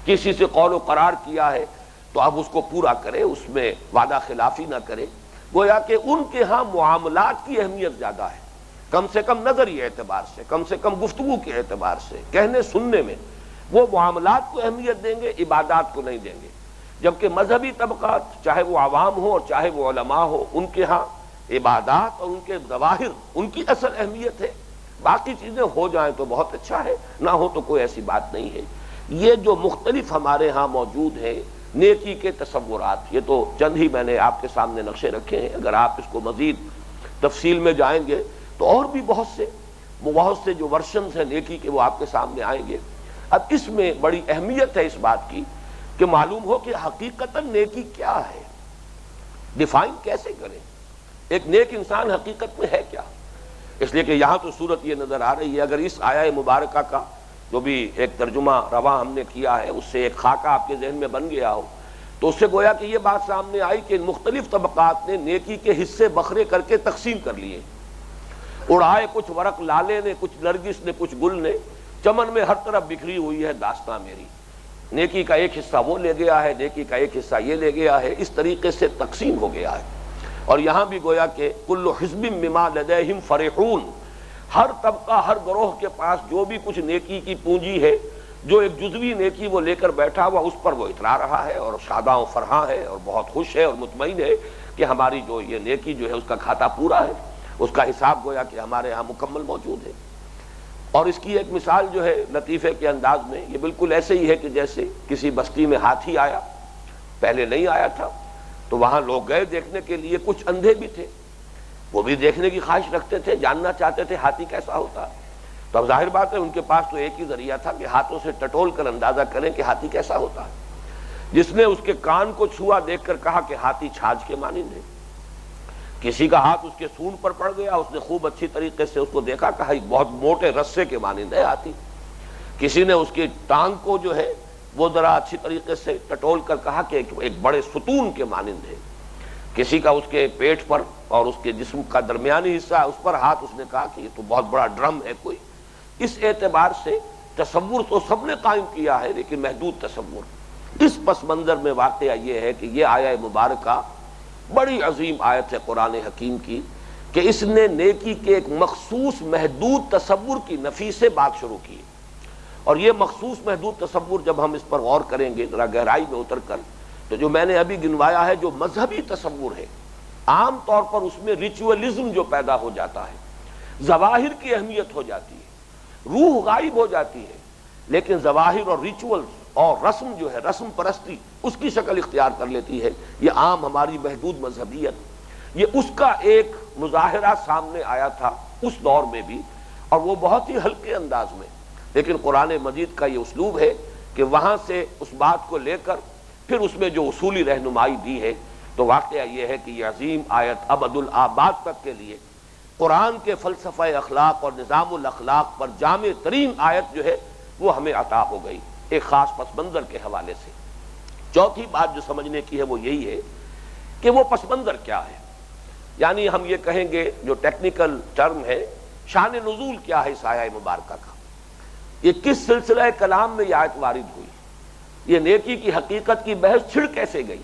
کسی سے قول و قرار کیا ہے تو اب اس کو پورا کرے، اس میں وعدہ خلافی نہ کرے۔ گویا کہ ان کے ہاں معاملات کی اہمیت زیادہ ہے، کم سے کم نظری اعتبار سے، کم سے کم گفتگو کے اعتبار سے، کہنے سننے میں وہ معاملات کو اہمیت دیں گے، عبادات کو نہیں دیں گے، جبکہ مذہبی طبقات چاہے وہ عوام ہو اور چاہے وہ علماء ہو، ان کے ہاں عبادات اور ان کے ظواہر ان کی اصل اہمیت ہے، باقی چیزیں ہو جائیں تو بہت اچھا ہے، نہ ہو تو کوئی ایسی بات نہیں ہے۔ یہ جو مختلف ہمارے ہاں موجود ہیں نیکی کے تصورات، یہ تو چند ہی میں نے آپ کے سامنے نقشے رکھے ہیں، اگر آپ اس کو مزید تفصیل میں جائیں گے تو اور بھی بہت سے جو ورشنز ہیں نیکی کے وہ آپ کے سامنے آئیں گے۔ اب اس میں بڑی اہمیت ہے اس بات کی کہ معلوم ہو کہ حقیقتاً نیکی کیا ہے، ڈیفائن کیسے کریں، ایک نیک انسان حقیقت میں ہے کیا۔ اس لیے کہ یہاں تو صورت یہ نظر آ رہی ہے، اگر اس آیہ مبارکہ کا جو بھی ایک ترجمہ رواں ہم نے کیا ہے اس سے ایک خاکہ آپ کے ذہن میں بن گیا ہو تو اس سے گویا کہ یہ بات سامنے آئی کہ مختلف طبقات نے نیکی کے حصے بکھرے کر کے تقسیم کر لیے، اڑائے کچھ ورق لالے نے، کچھ نرگس نے، کچھ گل نے، چمن میں ہر طرف بکھری ہوئی ہے داستاں میری، نیکی کا ایک حصہ وہ لے گیا ہے، نیکی کا ایک حصہ یہ لے گیا ہے، اس طریقے سے تقسیم ہو گیا ہے۔ اور یہاں بھی گویا کہ کل حزب بما لدیہم فرحون، ہر طبقہ ہر گروہ کے پاس جو بھی کچھ نیکی کی پونجی ہے، جو ایک جزوی نیکی وہ لے کر بیٹھا ہوا اس پر وہ اترا رہا ہے اور شاداں و فرحاں ہے اور بہت خوش ہے اور مطمئن ہے کہ ہماری جو یہ نیکی جو ہے اس کا کھاتا پورا ہے، اس کا حساب گویا کہ ہمارے ہاں مکمل موجود ہے۔ اور اس کی ایک مثال جو ہے لطیفے کے انداز میں یہ بالکل ایسے ہی ہے کہ جیسے کسی بستی میں ہاتھی آیا، پہلے نہیں آیا تھا تو وہاں لوگ گئے دیکھنے کے لیے، کچھ اندھے بھی تھے، وہ بھی دیکھنے کی خواہش رکھتے تھے، جاننا چاہتے تھے ہاتھی کیسا ہوتا ہے، تو اب ظاہر بات ہے ان کے پاس تو ایک ہی ذریعہ تھا کہ ہاتھوں سے ٹٹول کر اندازہ کریں کہ ہاتھی کیسا ہوتا ہے۔ جس نے اس کے کان کو چھوا دیکھ کر کہا کہ ہاتھی چھاج کے مانند ہے، کسی کا ہاتھ اس کے سونڈ پر پڑ گیا، اس نے خوب اچھی طریقے سے اس کو دیکھا، کہا بہت موٹے رسے کے مانند ہے ہاتھی، کسی نے اس کی ٹانگ کو جو ہے وہ ذرا اچھی طریقے سے ٹٹول کر کہا کہ ایک بڑے ستون کے مانند ہے، کسی کا اس کے پیٹ پر اور اس کے جسم کا درمیانی حصہ اس پر ہاتھ، اس نے کہا کہ یہ تو بہت بڑا ڈرم ہے کوئی۔ اس اعتبار سے تصور تو سب نے قائم کیا ہے لیکن محدود تصور۔ اس پس منظر میں واقعہ یہ ہے کہ یہ آیہ مبارکہ بڑی عظیم آیت ہے قرآن حکیم کی کہ اس نے نیکی کے ایک مخصوص محدود تصور کی نفی سے بات شروع کی، اور یہ مخصوص محدود تصور جب ہم اس پر غور کریں گے ذرا گہرائی میں اتر کر تو جو میں نے ابھی گنوایا ہے جو مذہبی تصور ہے، عام طور پر اس میں ریچولزم جو پیدا ہو جاتا ہے، ظواہر کی اہمیت ہو جاتی ہے، روح غائب ہو جاتی ہے، لیکن ظواہر اور ریچولز اور رسم جو ہے، رسم پرستی اس کی شکل اختیار کر لیتی ہے۔ یہ عام ہماری محدود مذہبیت، یہ اس کا ایک مظاہرہ سامنے آیا تھا اس دور میں بھی، اور وہ بہت ہی ہلکے انداز میں، لیکن قرآن مجید کا یہ اسلوب ہے کہ وہاں سے اس بات کو لے کر پھر اس میں جو اصولی رہنمائی دی ہے، تو واقعہ یہ ہے کہ یہ عظیم آیت ابد الآباد تک کے لیے قرآن کے فلسفہ اخلاق اور نظام الاخلاق پر جامع ترین آیت جو ہے وہ ہمیں عطا ہو گئی ایک خاص پس منظر کے حوالے سے۔ چوتھی بات جو سمجھنے کی ہے وہ یہی ہے کہ وہ پس منظر کیا ہے، یعنی ہم یہ کہیں گے جو ٹیکنیکل ٹرم ہے، شان نزول کیا ہے اس آیہ مبارکہ کا، یہ کس سلسلہ کلام میں یہ آیت وارد ہوئی، یہ نیکی کی حقیقت کی بحث چھڑ کیسے گئی۔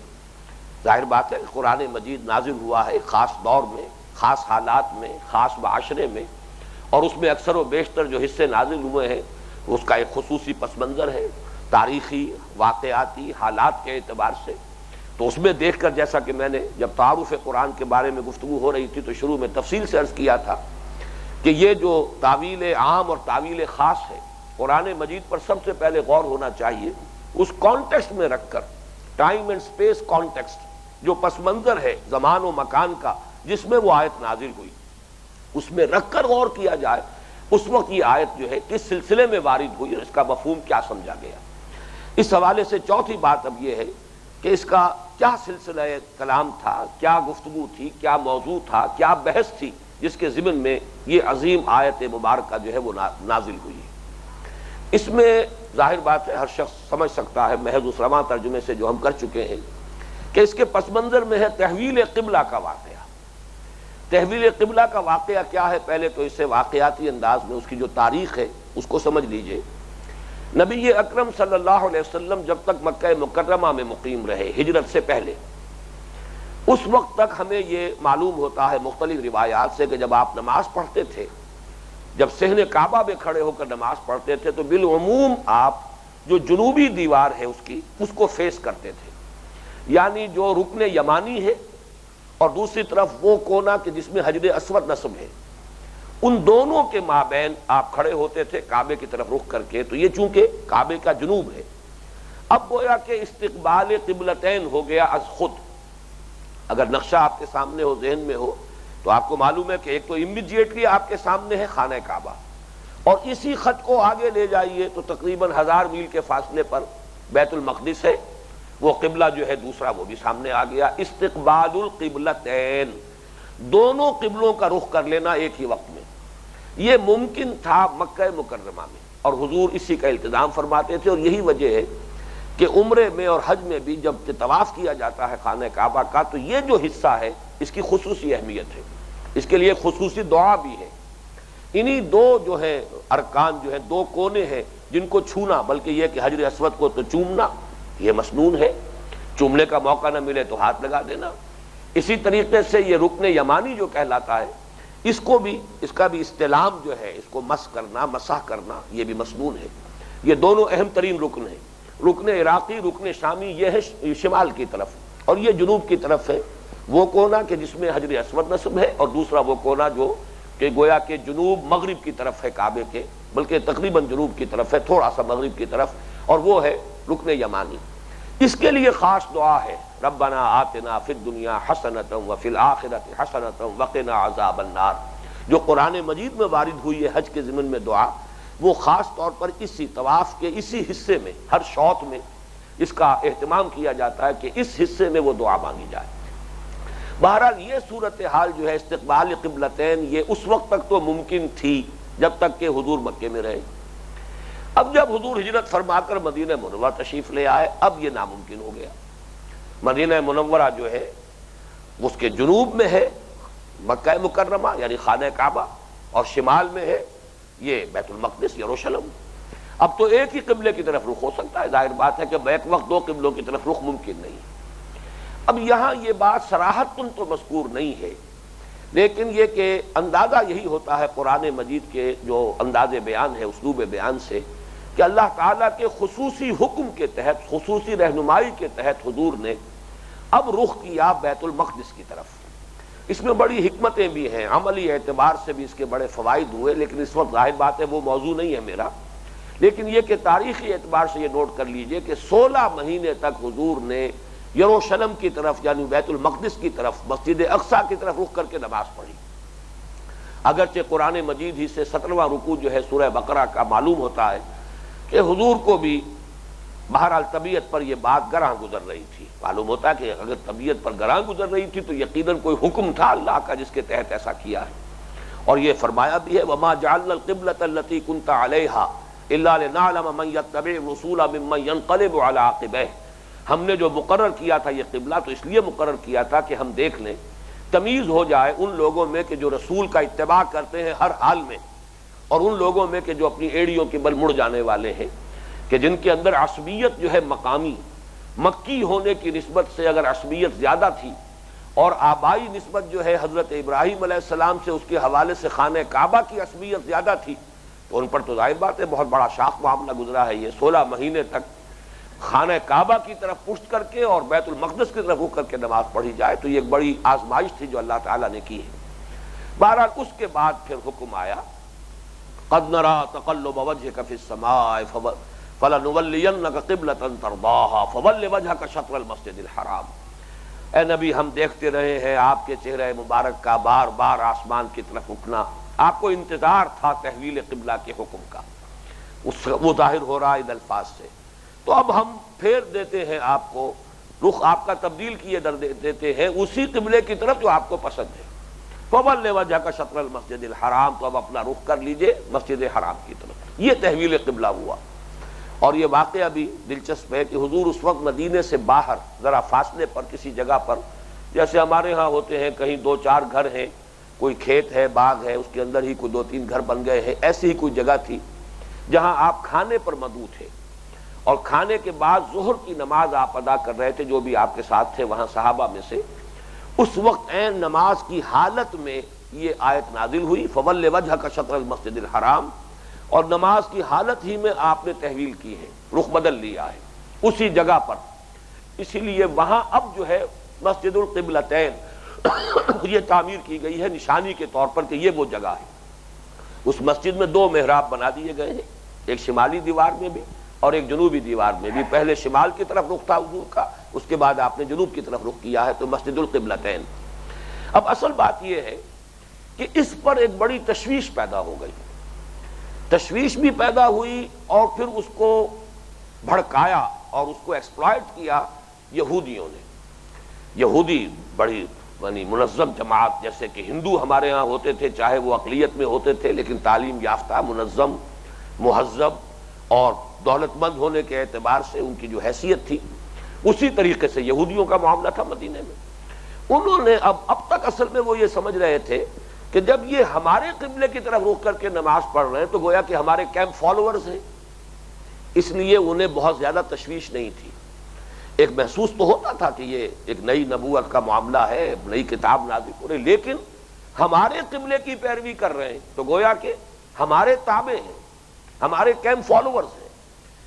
ظاہر بات ہے قرآن مجید نازل ہوا ہے ایک خاص دور میں، خاص حالات میں، خاص معاشرے میں، اور اس میں اکثر و بیشتر جو حصے نازل ہوئے ہیں اس کا ایک خصوصی پس منظر ہے، تاریخی واقعاتی حالات کے اعتبار سے۔ تو اس میں دیکھ کر، جیسا کہ میں نے جب تعارف قرآن کے بارے میں گفتگو ہو رہی تھی تو شروع میں تفصیل سے عرض کیا تھا کہ یہ جو تعویل عام اور تعویل خاص ہے، قرآن مجید پر سب سے پہلے غور ہونا چاہیے اس کانٹیکسٹ میں رکھ کر، ٹائم اینڈ سپیس کانٹیکسٹ، جو پس منظر ہے زمان و مکان کا جس میں وہ آیت نازل ہوئی، اس میں رکھ کر غور کیا جائے اس وقت یہ آیت جو ہے کس سلسلے میں وارد ہوئی اور اس کا مفہوم کیا سمجھا گیا۔ اس حوالے سے چوتھی بات اب یہ ہے کہ اس کا کیا سلسلہ کلام تھا، کیا گفتگو تھی، کیا موضوع تھا، کیا بحث تھی جس کے ضمن میں یہ عظیم آیت مبارکہ جو ہے وہ نازل ہوئی ہے۔ اس میں ظاہر بات ہے ہر شخص سمجھ سکتا ہے محض اس رواں ترجمے سے جو ہم کر چکے ہیں کہ اس کے پس منظر میں ہے تحویل قبلہ کا واقعہ۔ تحویل قبلہ کا واقعہ کیا ہے، پہلے تو اسے واقعاتی انداز میں اس کی جو تاریخ ہے اس کو سمجھ لیجئے۔ نبی اکرم صلی اللہ علیہ وسلم جب تک مکہ مکرمہ میں مقیم رہے ہجرت سے پہلے، اس وقت تک ہمیں یہ معلوم ہوتا ہے مختلف روایات سے کہ جب آپ نماز پڑھتے تھے، جب صحن کعبہ میں کھڑے ہو کر نماز پڑھتے تھے تو بالعموم آپ جو جنوبی دیوار ہے اس کو فیس کرتے تھے، یعنی جو رکن یمانی ہے اور دوسری طرف وہ کونا کہ جس میں حجر اسود نصب ہے، ان دونوں کے مابین آپ کھڑے ہوتے تھے کعبے کی طرف رخ کر کے۔ تو یہ چونکہ کعبے کا جنوب ہے، اب گویا کہ استقبال قبلتین ہو گیا از خود۔ اگر نقشہ آپ کے سامنے ہو، ذہن میں ہو، تو آپ کو معلوم ہے کہ ایک تو امیڈیٹلی آپ کے سامنے ہے خانہ کعبہ، اور اسی خط کو آگے لے جائیے تو تقریباً 1000 میل کے فاصلے پر بیت المقدس ہے، وہ قبلہ جو ہے دوسرا وہ بھی سامنے آ گیا۔ استقبال القبلتین، دونوں قبلوں کا رخ کر لینا ایک ہی وقت میں، یہ ممکن تھا مکہ مکرمہ میں، اور حضور اسی کا التزام فرماتے تھے۔ اور یہی وجہ ہے کہ عمرے میں اور حج میں بھی جب طواف کیا جاتا ہے خانہ کعبہ کا تو یہ جو حصہ ہے اس کی خصوصی اہمیت ہے، اس کے لیے خصوصی دعا بھی ہے۔ انہی دو جو ہے ارکان جو ہیں، دو کونے ہیں جن کو چھونا، بلکہ یہ کہ حجر اسود کو تو چومنا یہ مسنون ہے، چومنے کا موقع نہ ملے تو ہاتھ لگا دینا۔ اسی طریقے سے یہ رکن یمانی جو کہلاتا ہے، اس کا بھی استلام جو ہے، اس کو مس کرنا، مسح کرنا، یہ بھی مسنون ہے۔ یہ دونوں اہم ترین رکن ہیں، رکن عراقی، رکن شامی، یہ ہے شمال کی طرف، اور یہ جنوب کی طرف ہے، وہ کونا کہ جس میں حجر اسود نصب ہے، اور دوسرا وہ کونا جو کہ گویا کہ جنوب مغرب کی طرف ہے کعبے کے، بلکہ تقریباً جنوب کی طرف ہے، تھوڑا سا مغرب کی طرف، اور وہ ہے رکن یمانی۔ اس کے لیے خاص دعا ہے، ربنا آتنا فی الدنیا حسنۃ وفی الآخرۃ حسنۃ وقنا عذاب النار، جو قرآن مجید میں وارد ہوئی ہے حج کے ضمن میں دعا، وہ خاص طور پر اسی طواف کے اسی حصے میں، ہر شوط میں اس کا اہتمام کیا جاتا ہے کہ اس حصے میں وہ دعا مانگی جائے۔ بہرحال یہ صورتحال جو ہے استقبال قبلتین، یہ اس وقت تک تو ممکن تھی جب تک کہ حضور مکے میں رہے۔ اب جب حضور ہجرت فرما کر مدینہ منورہ تشریف لے آئے، اب یہ ناممکن ہو گیا۔ مدینہ منورہ جو ہے اس کے جنوب میں ہے مکہ مکرمہ یعنی خانہ کعبہ، اور شمال میں ہے یہ بیت المقدس یروشلم۔ اب تو ایک ہی قبلے کی طرف رخ ہو سکتا ہے، ظاہر بات ہے کہ بیک وقت دو قبلوں کی طرف رخ ممکن نہیں۔ اب یہاں یہ بات صراحتاً تو مذکور نہیں ہے، لیکن یہ کہ اندازہ یہی ہوتا ہے قرآن مجید کے جو انداز بیان ہے، اسلوب بیان سے، کہ اللہ تعالیٰ کے خصوصی حکم کے تحت، خصوصی رہنمائی کے تحت حضور نے اب رخ کیا بیت المقدس کی طرف۔ اس میں بڑی حکمتیں بھی ہیں، عملی اعتبار سے بھی اس کے بڑے فوائد ہوئے، لیکن اس وقت ظاہر بات ہے وہ موضوع نہیں ہے میرا، لیکن یہ کہ تاریخی اعتبار سے یہ نوٹ کر لیجئے کہ 16 مہینے تک حضور نے یروشلم کی طرف یعنی بیت المقدس کی طرف، مسجد اقصیٰ کی طرف رخ کر کے نماز پڑھی۔ اگرچہ قرآن مجید ہی سے 17واں رکوع جو ہے سورہ بقرہ کا معلوم ہوتا ہے کہ حضور کو بھی بہرحال طبیعت پر یہ بات گراں گزر رہی تھی. معلوم ہوتا ہے کہ اگر طبیعت پر گراں گزر رہی تھی تو یقیناً کوئی حکم تھا اللہ کا جس کے تحت ایسا کیا ہے. اور یہ فرمایا بھی ہے وَمَا جَعَلْنَا الْقِبْلَةَ الَّتِي كُنْتَ عَلَيْهَا إِلَّا لِنَعْلَمَ مَن يَتَّبِعُ الرُّسُولَ مِمَّن يَنقَلِبُ عَلَىٰ عَقِبَيْهِ. ہم نے جو مقرر کیا تھا یہ قبلہ تو اس لیے مقرر کیا تھا کہ ہم دیکھ لیں، تمیز ہو جائے ان لوگوں میں کہ جو رسول کا اتباع کرتے ہیں ہر حال میں، اور ان لوگوں میں کہ جو اپنی ایڑیوں کے بل مڑ جانے والے ہیں، کہ جن کے اندر عصبیت جو ہے مقامی مکی ہونے کی نسبت سے اگر عصبیت زیادہ تھی، اور آبائی نسبت جو ہے حضرت ابراہیم علیہ السلام سے اس کے حوالے سے خانہ کعبہ کی عصبیت زیادہ تھی، تو ان پر تو ظاہر بات ہے بہت بڑا شاق معاملہ گزرا ہے. یہ 16 مہینے تک خانہ کعبہ کی طرف پشت کر کے اور بیت المقدس کی طرف رخ کر کے نماز پڑھی جائے، تو یہ ایک بڑی آزمائش تھی جو اللہ تعالیٰ نے کی ہے. بہرحال اس کے بعد پھر حکم آیا قد نرى تقلب وجهك في السماء فلنولينك قبلة ترضاها فول وجهك شطر المسجد الحرام. اے نبی ہم دیکھتے رہے ہیں آپ کے چہرہ مبارک کا بار بار آسمان کی طرف اٹھنا، آپ کو انتظار تھا تحویل قبلہ کے حکم کا، وہ ظاہر ہو رہا ہے ان الفاظ سے. تو اب ہم پھیر دیتے ہیں آپ کو، رخ آپ کا تبدیل کیے دیتے ہیں اسی قبلے کی طرف جو آپ کو پسند ہے. فول وجهك شطر المسجد الحرام، تو اب اپنا رخ کر لیجئے مسجد حرام کی طرف. یہ تحویل قبلہ ہوا. اور یہ واقعہ بھی دلچسپ ہے کہ حضور اس وقت مدینے سے باہر ذرا فاصلے پر کسی جگہ پر، جیسے ہمارے ہاں ہوتے ہیں کہیں 2-4 گھر ہیں، کوئی کھیت ہے، باغ ہے، اس کے اندر ہی کوئی 2-3 گھر بن گئے ہیں، ایسی ہی کوئی جگہ تھی جہاں آپ کھانے پر مدعو تھے، اور کھانے کے بعد ظہر کی نماز آپ ادا کر رہے تھے جو بھی آپ کے ساتھ تھے وہاں صحابہ میں سے. اس وقت عین نماز کی حالت میں یہ آیت نازل ہوئی فول وجهك شطر المسجد الحرام، اور نماز کی حالت ہی میں آپ نے تحویل کی ہے، رخ بدل لیا ہے اسی جگہ پر. اسی لیے وہاں اب جو ہے مسجد القبلتین یہ تعمیر کی گئی ہے نشانی کے طور پر کہ یہ وہ جگہ ہے. اس مسجد میں 2 محراب بنا دیے گئے ہیں، ایک شمالی دیوار میں بھی اور ایک جنوبی دیوار میں بھی. پہلے شمال کی طرف رخ تھا حضور کا، اس کے بعد آپ نے جنوب کی طرف رخ کیا ہے، تو مسجد القبلتین. اب اصل بات یہ ہے کہ اس پر ایک بڑی تشویش پیدا ہو گئی. تشویش بھی پیدا ہوئی اور پھر اس کو بھڑکایا اور اس کو ایکسپلائٹ کیا یہودیوں نے. یہودی بڑی منظم جماعت، جیسے کہ ہندو ہمارے ہاں ہوتے تھے، چاہے وہ اقلیت میں ہوتے تھے لیکن تعلیم یافتہ، منظم، مہذب اور دولت مند ہونے کے اعتبار سے ان کی جو حیثیت تھی، اسی طریقے سے یہودیوں کا معاملہ تھا مدینے میں. انہوں نے اب تک اصل میں وہ یہ سمجھ رہے تھے کہ جب یہ ہمارے قبلے کی طرف رخ کر کے نماز پڑھ رہے ہیں تو گویا کہ ہمارے کیمپ فالوورز ہیں، اس لیے انہیں بہت زیادہ تشویش نہیں تھی. ایک محسوس تو ہوتا تھا کہ یہ ایک نئی نبوت کا معاملہ ہے، نئی کتاب نازل ہو رہی، لیکن ہمارے قبلے کی پیروی کر رہے ہیں تو گویا کہ ہمارے تابع ہیں، ہمارے کیمپ فالوورز ہیں.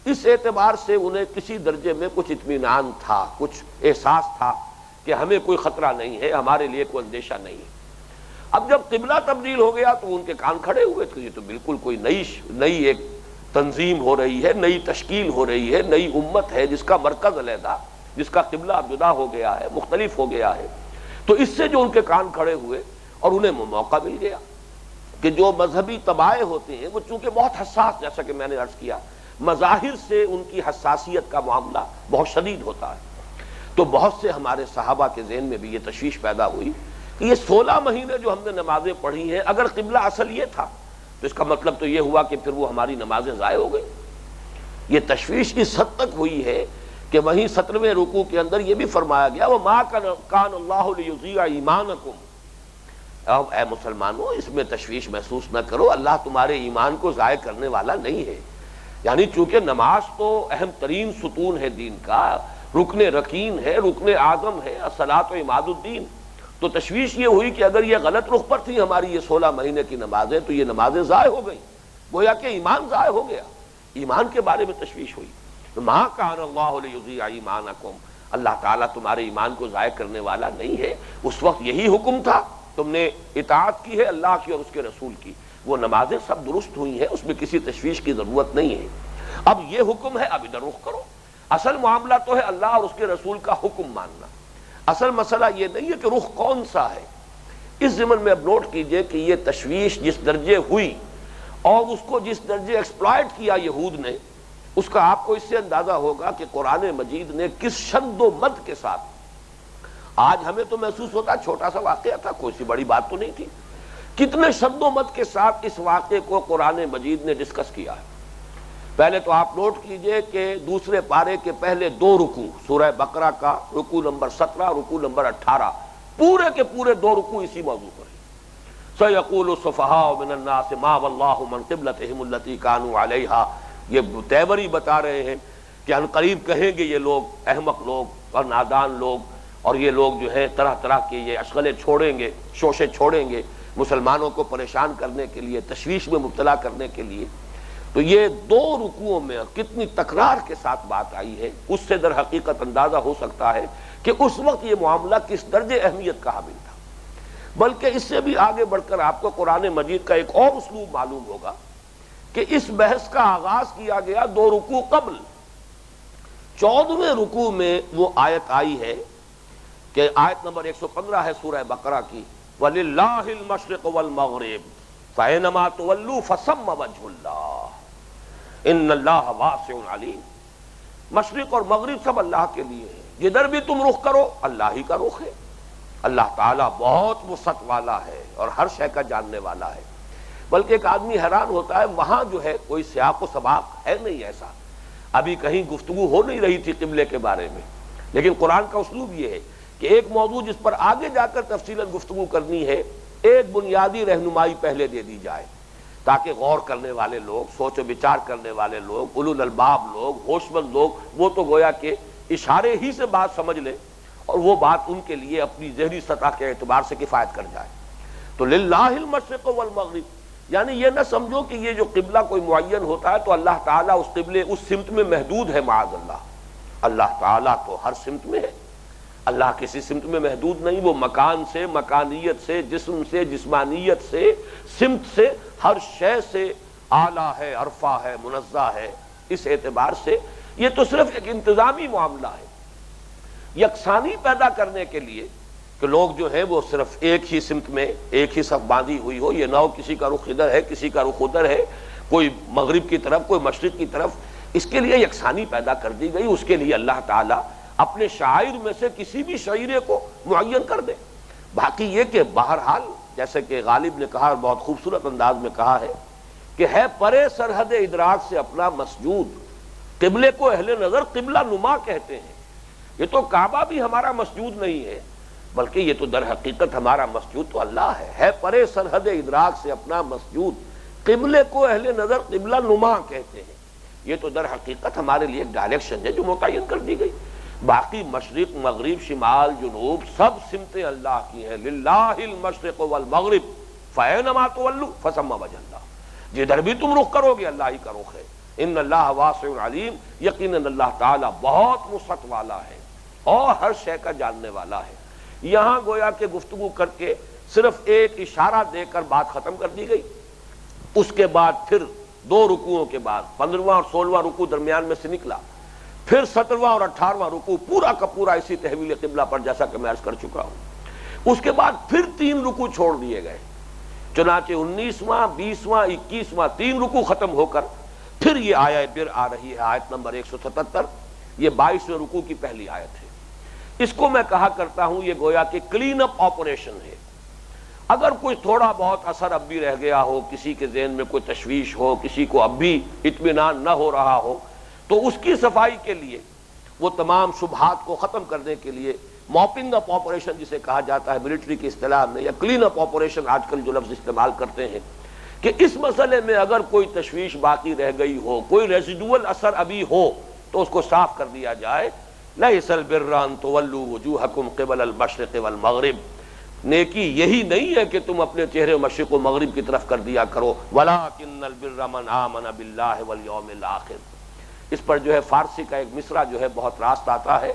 اس اعتبار سے انہیں کسی درجے میں کچھ اطمینان تھا، کچھ احساس تھا کہ ہمیں کوئی خطرہ نہیں ہے، ہمارے لیے کوئی اندیشہ نہیں ہے. اب جب قبلہ تبدیل ہو گیا تو ان کے کان کھڑے ہوئے کہ یہ تو بالکل کوئی نئی ایک تنظیم ہو رہی ہے، نئی تشکیل ہو رہی ہے، نئی امت ہے جس کا مرکز علیحدہ، جس کا قبلہ اب جدا ہو گیا ہے، مختلف ہو گیا ہے. تو اس سے جو ان کے کان کھڑے ہوئے اور انہیں موقع مل گیا کہ جو مذہبی تباہ ہوتے ہیں وہ چونکہ بہت حساس، جیسا کہ میں نے عرض کیا، مظاہر سے ان کی حساسیت کا معاملہ بہت شدید ہوتا ہے. تو بہت سے ہمارے صحابہ کے ذہن میں بھی یہ تشویش پیدا ہوئی کہ یہ 16 مہینے جو ہم نے نمازیں پڑھی ہیں، اگر قبلہ اصل یہ تھا تو اس کا مطلب تو یہ ہوا کہ پھر وہ ہماری نمازیں ضائع ہو گئی. یہ تشویش اس حد تک ہوئی ہے کہ وہیں 17ویں رکوع کے اندر یہ بھی فرمایا گیا وَمَا كَانَ اللَّهُ لِيُضِيعَ إِيمَانَكُمْ. اب اے مسلمانوں اس میں تشویش محسوس نہ کرو، اللہ تمہارے ایمان کو ضائع کرنے والا نہیں ہے. یعنی چونکہ نماز تو اہم ترین ستون ہے دین کا، رکن رکین ہے، رکن اعظم ہے، الصلاۃ و عماد الدین. تو تشویش یہ ہوئی کہ اگر یہ غلط رخ پر تھی ہماری یہ 16 مہینے کی نمازیں تو یہ نمازیں ضائع ہو گئیں، گویا کہ ایمان ضائع ہو گیا. ایمان کے بارے میں تشویش ہوئی. مَا كَانَ اللَّهُ لِيُضِيعَ إِيمَانَكُمْ، اللہ تعالیٰ تمہارے ایمان کو ضائع کرنے والا نہیں ہے. اس وقت یہی حکم تھا، تم نے اطاعت کی ہے اللہ کی اور اس کے رسول کی، وہ نمازیں سب درست ہوئی ہیں، اس میں کسی تشویش کی ضرورت نہیں ہے. اب یہ حکم ہے، اب ادھر رخ کرو. اصل معاملہ تو ہے اللہ اور اس کے رسول کا حکم ماننا. اصل مسئلہ یہ نہیں ہے کہ رخ کون سا ہے. اس ضمن میں اب نوٹ کیجئے کہ یہ تشویش جس درجے ہوئی اور اس کو جس درجے ایکسپلائٹ کیا یہود نے، اس کا آپ کو اس سے اندازہ ہوگا کہ قرآن مجید نے کس شد و مد کے ساتھ، آج ہمیں تو محسوس ہوتا چھوٹا سا واقعہ تھا، کوئی سی بڑی بات تو نہیں تھی، کتنے شد و مد کے ساتھ اس واقعے کو قرآن مجید نے ڈسکس کیا ہے۔ پہلے تو آپ نوٹ کیجئے کہ دوسرے پارے کے پہلے 2 رکوع، سورہ بقرہ کا رکوع نمبر 17، رکوع نمبر 18، پورے کے پورے 2 رکوع اسی موضوع پر ہیں۔ سَيَقُولُ السُّفَهَاءُ مِنَ النَّاسِ مَا وَلَّاهُ مَنْ قِبْلَتِهِمُ الَّتِي كَانُوا عَلَيْهَا، یہ تیوری بتا رہے ہیں کہ ان قریب کہیں گے یہ لوگ احمق لوگ اور نادان لوگ، اور یہ لوگ جو ہے طرح طرح کے یہ اشغلیں چھوڑیں گے، شوشے چھوڑیں گے مسلمانوں کو پریشان کرنے کے لیے، تشویش میں مبتلا کرنے کے لیے۔ تو یہ 2 رکوعوں میں کتنی تکرار کے ساتھ بات آئی ہے، اس سے در حقیقت اندازہ ہو سکتا ہے کہ اس وقت یہ معاملہ کس درجے اہمیت کا حامل تھا۔ بلکہ اس سے بھی آگے بڑھ کر آپ کو قرآن مجید کا ایک اور اسلوب معلوم ہوگا کہ اس بحث کا آغاز کیا گیا 2 رکوع قبل۔ 14ویں رکوع میں وہ آیت آئی ہے کہ آیت نمبر 115 ہے سورہ بقرہ کی، وَلِلَّهِ الْمَشْرِقُ وَالْمَغْرِبُ فَأَيْنَمَا تُوَلُّوا فَثَمَّ وَجْهُ اللَّهِ إِنَّ اللَّهَ وَاسِعٌ عَلِيمٌ۔ مشرق اور مغرب سب اللہ کے لیے ہے، جدھر بھی تم رخ کرو اللہ ہی کا رخ ہے۔ اللہ تعالیٰ بہت وسعت والا ہے اور ہر شے کا جاننے والا ہے۔ بلکہ ایک آدمی حیران ہوتا ہے، وہاں جو ہے کوئی سیاق و سباق ہے نہیں ایسا، ابھی کہیں گفتگو ہو نہیں رہی تھی قبلے کے بارے میں، لیکن قرآن کا اسلوب یہ ہے کہ ایک موضوع جس پر آگے جا کر تفصیلاً گفتگو کرنی ہے، ایک بنیادی رہنمائی پہلے دے دی جائے تاکہ غور کرنے والے لوگ، سوچ و بچار کرنے والے لوگ، اولو الالباب لوگ، ہوش مند لوگ، وہ تو گویا کہ اشارے ہی سے بات سمجھ لیں اور وہ بات ان کے لیے اپنی ذہنی سطح کے اعتبار سے کفایت کر جائے۔ تو للہ المشرق والمغرب، یعنی یہ نہ سمجھو کہ یہ جو قبلہ کوئی معین ہوتا ہے تو اللہ تعالیٰ اس قبلے اس سمت میں محدود ہے، معاذ اللہ۔ اللہ تعالیٰ تو ہر سمت میں ہے، اللہ کسی سمت میں محدود نہیں، وہ مکان سے، مکانیت سے، جسم سے، جسمانیت سے، سمت سے، ہر شے سے اعلیٰ ہے، عرفہ ہے، منزہ ہے۔ اس اعتبار سے یہ تو صرف ایک انتظامی معاملہ ہے، یکسانی پیدا کرنے کے لیے کہ لوگ جو ہیں وہ صرف ایک ہی سمت میں ایک ہی صف باندھی ہوئی ہو، یہ نہ ہو کسی کا رخ ادھر ہے کسی کا رخ ادھر ہے، کوئی مغرب کی طرف کوئی مشرق کی طرف، اس کے لیے یکسانی پیدا کر دی گئی۔ اس کے لیے اللہ تعالیٰ اپنے شاعر میں سے کسی بھی شعیرے کو معین کر دے۔ باقی یہ کہ بہرحال جیسے کہ غالب نے کہا اور بہت خوبصورت انداز میں کہا ہے کہ ہے پرے سرحد ادراک سے اپنا مسجود، قبلے کو اہل نظر قبلہ نما کہتے ہیں۔ یہ تو کعبہ بھی ہمارا مسجود نہیں ہے، بلکہ یہ تو در حقیقت ہمارا مسجود تو اللہ ہے پرے سرحد ادراک سے اپنا مسجود، قبلے کو اہل نظر قبلہ نما کہتے ہیں۔ یہ تو در حقیقت ہمارے لیے ایک ڈائریکشن ہے جو متعین کر دی گئی۔ باقی مشرق، مغرب، شمال، جنوب سب سمتیں اللہ کی ہیں۔ للہ المشرق والمغرب فأینما تولوا فثم وجہ اللہ، جدھر بھی تم رخ کرو گے اللہ ہی کا رخ ہے۔ ان اللہ واسع علیم، یقیناً اللہ تعالیٰ بہت وسعت والا ہے اور ہر شے کا جاننے والا ہے۔ یہاں گویا کہ گفتگو کر کے صرف ایک اشارہ دے کر بات ختم کر دی گئی۔ اس کے بعد پھر 2 رکوعوں کے بعد 15واں اور 16واں رکوع درمیان میں سے نکلا، پھر 17واں اور 18واں رکوع پورا کا پورا اسی تحویل قبلہ پر، جیسا کہ میں عرض کر چکا ہوں۔ اس کے بعد پھر 3 رکوع چھوڑ دیے گئے، چنانچہ 19واں، 20واں، 21واں 3 رکوع ختم ہو کر پھر یہ آیت پھر آ رہی ہے، آیت نمبر 177، یہ 22ویں رکوع کی پہلی آیت ہے۔ اس کو میں کہا کرتا ہوں یہ گویا کہ کلین اپ آپریشن ہے۔ اگر کوئی تھوڑا بہت اثر اب بھی رہ گیا ہو، کسی کے ذہن میں کوئی تشویش ہو، کسی کو اب بھی اطمینان نہ ہو رہا ہو، تو اس کی صفائی کے لیے، وہ تمام شبہات کو ختم کرنے کے لیے موپنگ اپ آپریشن جسے کہا جاتا ہے ملٹری کی اصطلاح میں، یا کلین اپ آپریشن آج کل جو لفظ استعمال کرتے ہیں، کہ اس مسئلے میں اگر کوئی تشویش باقی رہ گئی ہو، کوئی ریزیڈول اثر ابھی ہو، تو اس کو صاف کر دیا جائے۔ لَيْسَ الْبِرَّ أَن تُوَلُّوا وُجُوهَكُمْ قِبَلَ الْمَشْرِقِ وَالْمَغْرِبِ، نیکی یہی نہیں ہے کہ تم اپنے چہرے مشرق و مغرب کی طرف کر دیا کرو، وَلَٰكِنَّ الْبِرَّ مَنْ آمَنَ بِاللَّهِ وَالْيَوْمِ الْآخِرِ۔ اس پر جو ہے فارسی کا ایک مصرع جو ہے بہت راست آتا ہے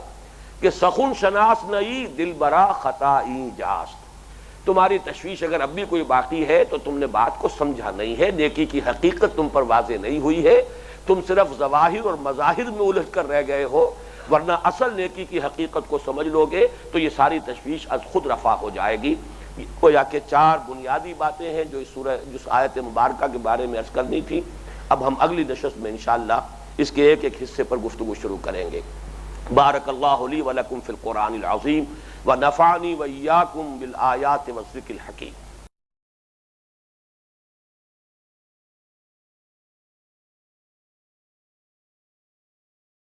کہ سخن شناس نئی دل برا خطائی جاست، تمہاری تشویش اگر اب بھی کوئی باقی ہے تو تم نے بات کو سمجھا نہیں ہے، نیکی کی حقیقت تم پر واضح نہیں ہوئی ہے، تم صرف ظواہر اور مظاہر میں الجھ کر رہ گئے ہو، ورنہ اصل نیکی کی حقیقت کو سمجھ لو گے تو یہ ساری تشویش از خود رفع ہو جائے گی۔ گویا کہ 4 بنیادی باتیں ہیں جو اس سورہ جس آیت مبارکہ کے بارے میں عرض کرنی تھی۔ اب ہم اگلی نشست میں انشاءاللہ اس کے ایک ایک حصے پر گفتگو شروع کریں گے۔ بارک اللہ لی ولکم فی القرآن العظیم ونفعنی وإیاکم بالآیات والذکر الحکیم۔